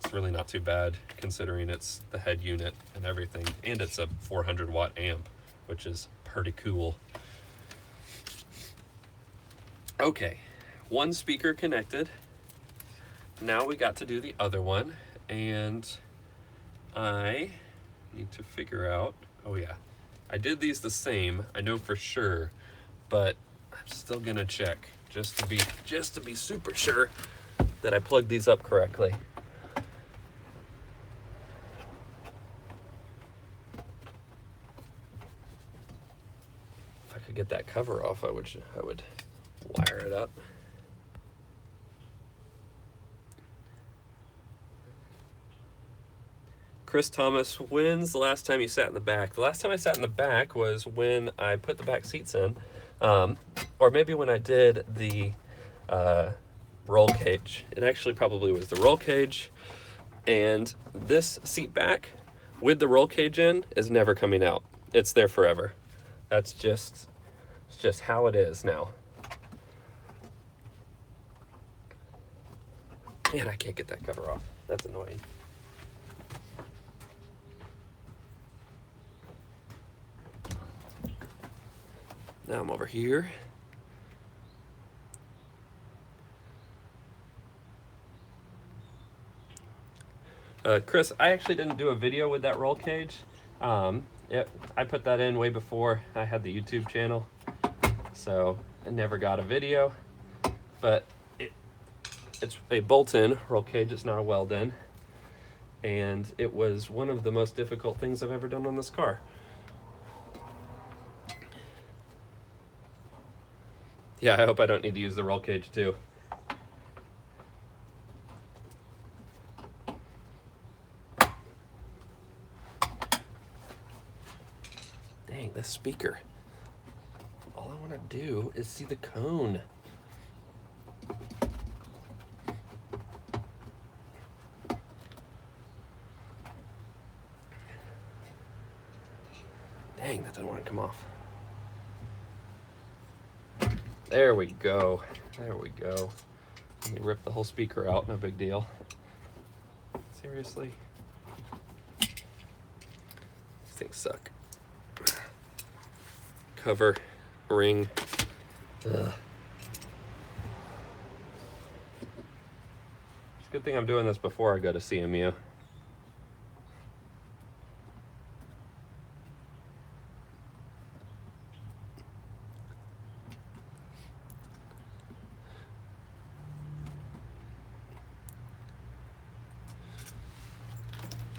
It's really not too bad considering it's the head unit and everything, and it's a 400 watt amp, which is pretty cool. Okay, one speaker connected. Now we got to do the other one, and I need to figure out, oh yeah, I did these the same, I know for sure, but I'm still gonna check just to be super sure that I plugged these up correctly. If I could get that cover off, I would wire it up. Chris Thomas, when's the last time you sat in the back? The last time I sat in the back was when I put the back seats in, or maybe when I did the roll cage. It actually probably was the roll cage, and this seat back with the roll cage in is never coming out. It's there forever. It's just how it is now. Man, I can't get that cover off. That's annoying. Now I'm over here. Chris, I actually didn't do a video with that roll cage. I put that in way before I had the YouTube channel, so I never got a video. But it's a bolt-in roll cage. It's not a weld-in, and it was one of the most difficult things I've ever done on this car. Yeah, I hope I don't need to use the roll cage too. Dang, this speaker. All I want to do is see the cone. Dang, that doesn't want to come off. There we go. There we go. Let me rip the whole speaker out, no big deal. Seriously? These things suck. Cover, ring. Ugh. It's a good thing I'm doing this before I go to CMU.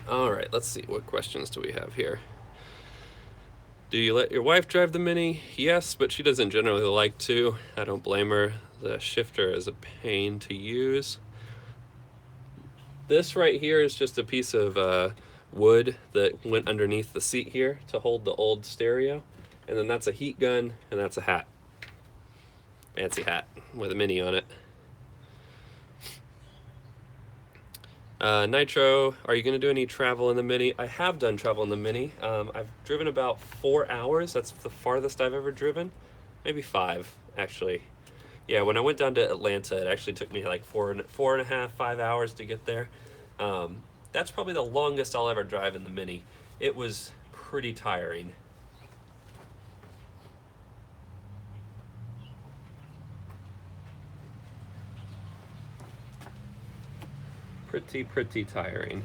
All right, let's see. What questions do we have here? Do you let your wife drive the Mini? Yes, but she doesn't generally like to. I don't blame her. The shifter is a pain to use. This right here is just a piece of wood that went underneath the seat here to hold the old stereo. And then that's a heat gun, and that's a hat. Fancy hat with a Mini on it. Nitro, are you going to do any travel in the Mini? I have done travel in the Mini. I've driven about 4 hours. That's the farthest I've ever driven. Maybe 5, actually. Yeah, when I went down to Atlanta, it actually took me like 4.5, 5 hours to get there. That's probably the longest I'll ever drive in the Mini. It was pretty tiring. Pretty tiring.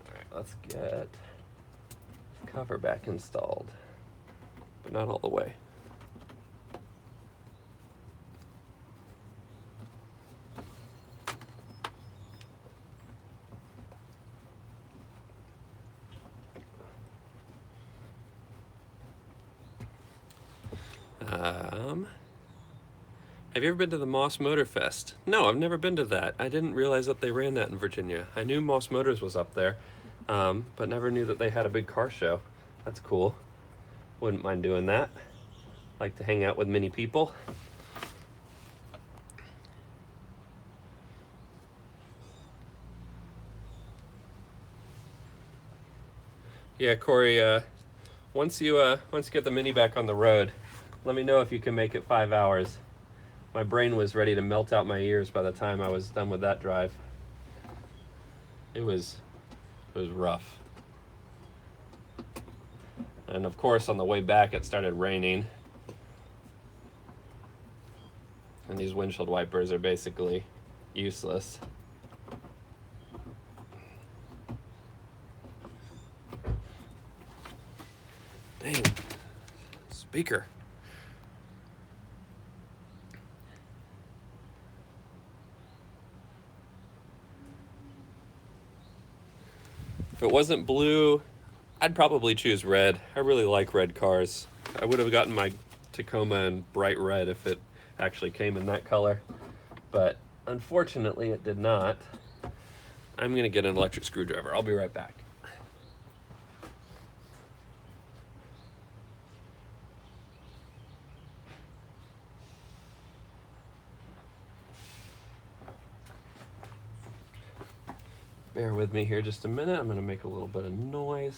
Alright, let's get cover back installed, but not all the way. Have you ever been to the Moss Motor Fest? No, I've never been to that. I didn't realize that they ran that in Virginia. I knew Moss Motors was up there, but never knew that they had a big car show. That's cool. Wouldn't mind doing that. Like to hang out with many people. Yeah, Corey, once you get the Mini back on the road, let me know if you can make it 5 hours. My brain was ready to melt out my ears by the time I was done with that drive. It was rough. And of course, on the way back, it started raining. And these windshield wipers are basically useless. Dang. Speaker. If it wasn't blue, I'd probably choose red. I really like red cars. I would have gotten my Tacoma in bright red if it actually came in that color. But unfortunately, it did not. I'm going to get an electric screwdriver. I'll be right back. Bear with me here just a minute. I'm going to make a little bit of noise.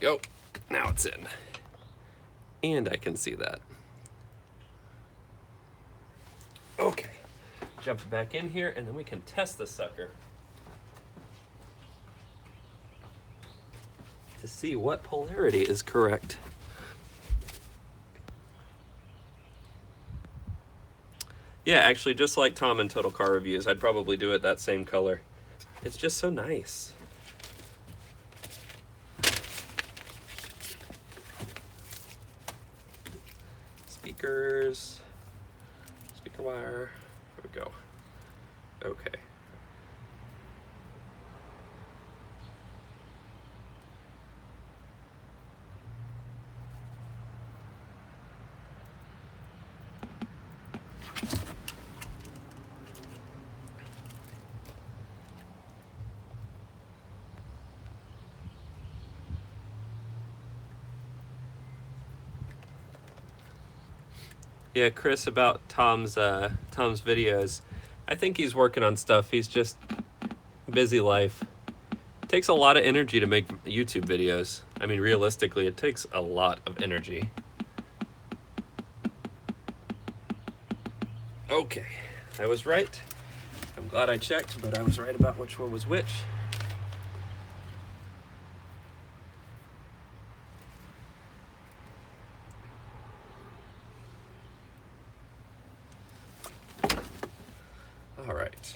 Go. Now it's in. And I can see that. Okay. Jump back in here and then we can test the sucker to see what polarity is correct. Yeah, actually, just like Tom in Total Car Reviews, I'd probably do it that same color. It's just so nice. Speakers, speaker wire, there we go. Okay. Yeah, Chris, about Tom's videos. I think he's working on stuff. He's just busy life. It takes a lot of energy to make YouTube videos. I mean, realistically, it takes a lot of energy. Okay, I was right. I'm glad I checked, but I was right about which one was which. All right.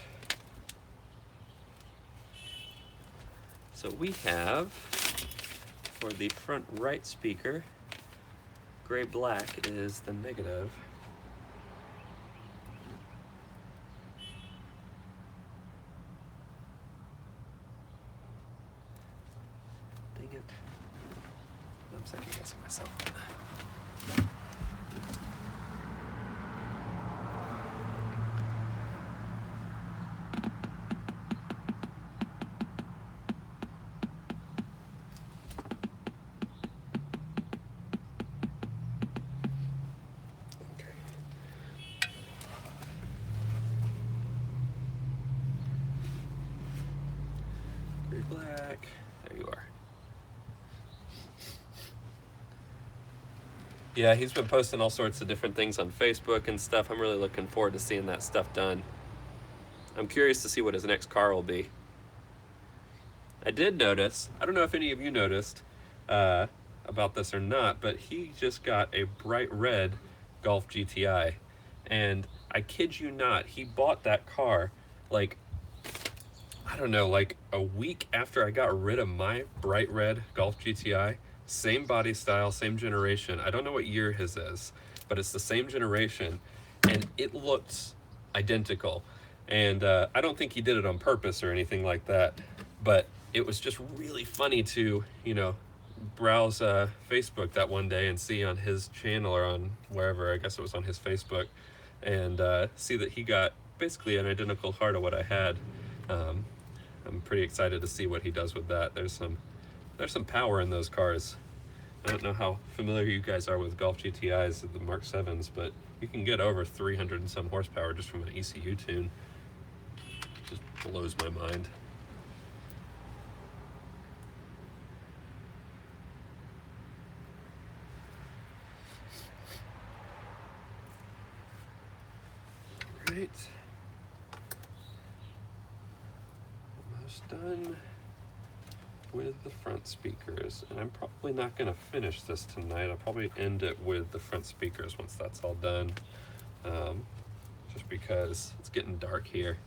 So we have, for the front right speaker, gray black is the negative. Dang it. I'm second guessing myself. Black. There you are. Yeah, he's been posting all sorts of different things on Facebook and stuff. I'm really looking forward to seeing that stuff done. I'm curious to see what his next car will be. I did notice, I don't know if any of you noticed, about this or not, but he just got a bright red Golf GTI. And I kid you not, he bought that car like, I don't know, like a week after I got rid of my bright red Golf GTI. Same body style, same generation. I don't know what year his is, but it's the same generation, and it looks identical. And I don't think he did it on purpose or anything like that, but it was just really funny to, browse Facebook that one day and see on his channel or on wherever, I guess it was on his Facebook, and see that he got basically an identical car to what I had. Um, I'm pretty excited to see what he does with that. There's some power in those cars. I don't know how familiar you guys are with Golf GTIs, the Mark 7s, but you can get over 300 and some horsepower just from an ECU tune. Just blows my mind. Right. Almost done with the front speakers, and I'm probably not going to finish this tonight. I'll probably end it with the front speakers once that's all done, just because it's getting dark here.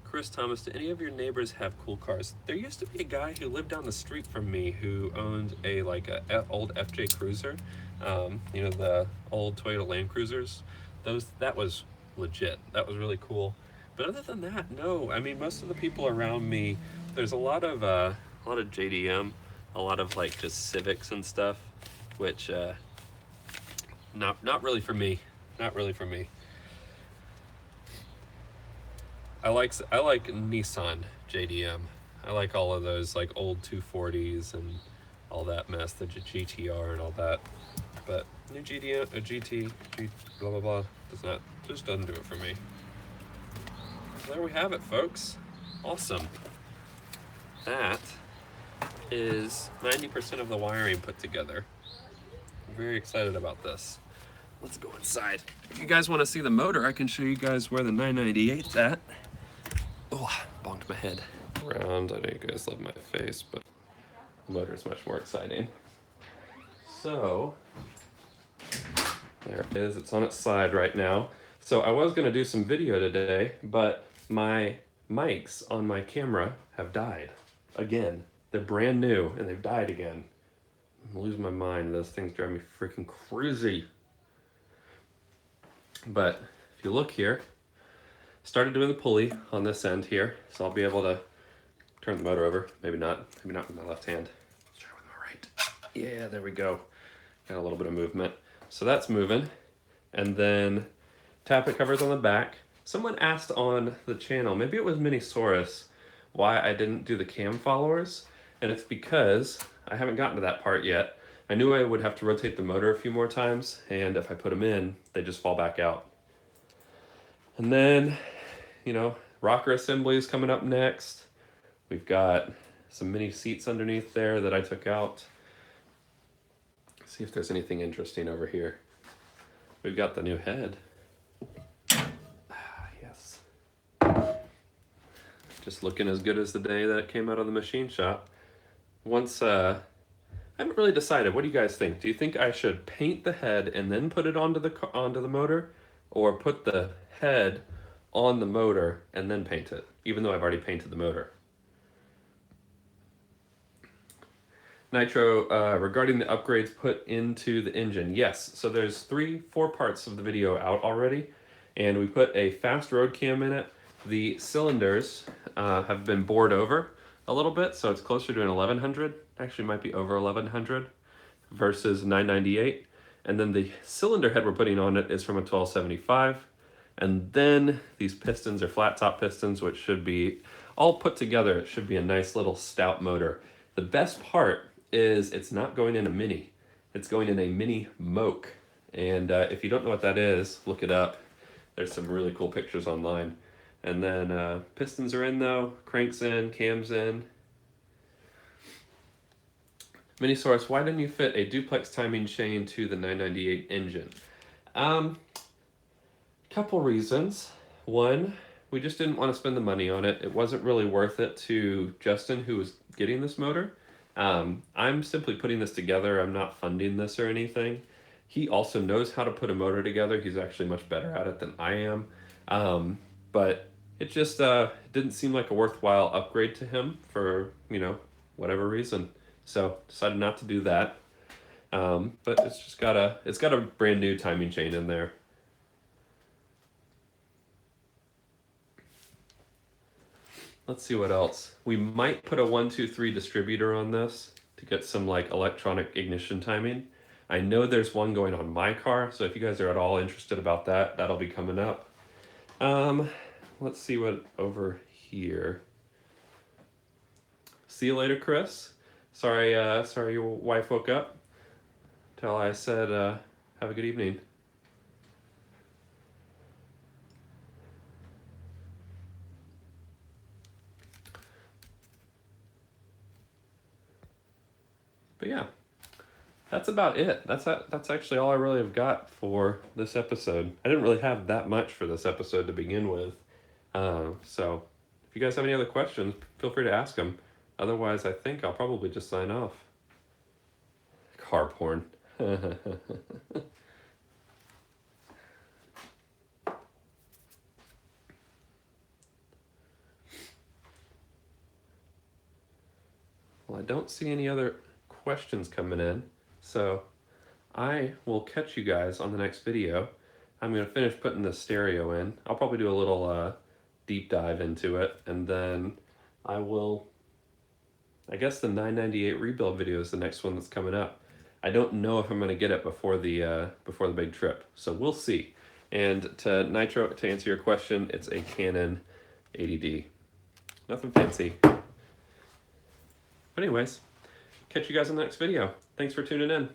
Chris Thomas, do any of your neighbors have cool cars? There used to be a guy who lived down the street from me who owned a old FJ Cruiser, the old Toyota Land Cruisers. That was legit. That was really cool. But other than that, no. I mean, most of the people around me, there's a lot of JDM, a lot of like just Civics and stuff, which not really for me. Not really for me. I like Nissan JDM. I like all of those like old 240s and all that mess, the GTR and all that. But new GDM, a blah blah blah, doesn't do it for me. So there we have it, folks. Awesome. That is 90% of the wiring put together. I'm very excited about this. Let's go inside. If you guys want to see the motor, I can show you guys where the 998's at. Oh, bonked my head around. I know you guys love my face, but the motor is much more exciting. So, there it is. It's on its side right now. So I was going to do some video today, but my mics on my camera have died again. They're brand new and they've died again. I'm losing my mind. Those things drive me freaking crazy. But if you look here, started doing the pulley on this end here, so I'll be able to turn the motor over. Maybe not with my left hand. Let's try with my right. Yeah, there we go. Got a little bit of movement. So that's moving. And then tappet covers on the back. Someone asked on the channel, maybe it was Minisaurus, why I didn't do the cam followers. And it's because I haven't gotten to that part yet. I knew I would have to rotate the motor a few more times, and if I put them in, they just fall back out. And then, rocker assembly is coming up next. We've got some mini seats underneath there that I took out. Let's see if there's anything interesting over here. We've got the new head. Yes. Just looking as good as the day that it came out of the machine shop. I haven't really decided. What do you guys think? Do you think I should paint the head and then put it onto the motor, or put the head on the motor and then paint it, even though I've already painted the motor? Nitro, regarding the upgrades put into the engine, yes. So there's 4 parts of the video out already, and we put a fast road cam in it. The cylinders have been bored over a little bit, so it's closer to an 1100. Actually, might be over 1100 versus 998. And then the cylinder head we're putting on it is from a 1275. And then these pistons are flat top pistons, which should be all put together. It should be a nice little stout motor. The best part is it's not going in a Mini. It's going in a Mini Moke. And if you don't know what that is, look it up. There's some really cool pictures online. And then pistons are in though, cranks in, cams in. Minisaurus, why didn't you fit a duplex timing chain to the 998 engine? Couple reasons. One, we just didn't want to spend the money on it. It wasn't really worth it to Justin, who was getting this motor. I'm simply putting this together. I'm not funding this or anything. He also knows how to put a motor together. He's actually much better at it than I am. But it just didn't seem like a worthwhile upgrade to him for, whatever reason. So decided not to do that. But it's got a brand new timing chain in there. Let's see what else. We might put a 1, 2, 3 distributor on this to get some like electronic ignition timing. I know there's one going on my car, so if you guys are at all interested about that, that'll be coming up. Um, let's see what over here. See you later, Chris. Sorry your wife woke up. Till I said, have a good evening. But yeah, that's about it. That's actually all I really have got for this episode. I didn't really have that much for this episode to begin with. So if you guys have any other questions, feel free to ask them. Otherwise, I think I'll probably just sign off. Car porn. Well, I don't see any other questions coming in, so I will catch you guys on the next video. I'm going to finish putting the stereo in. I'll probably do a little deep dive into it, and then I guess the 998 rebuild video is the next one that's coming up. I don't know if I'm going to get it before the big trip, so we'll see. And to Nitro, to answer your question, it's a Canon 80D. Nothing fancy. But anyways, catch you guys in the next video. Thanks for tuning in.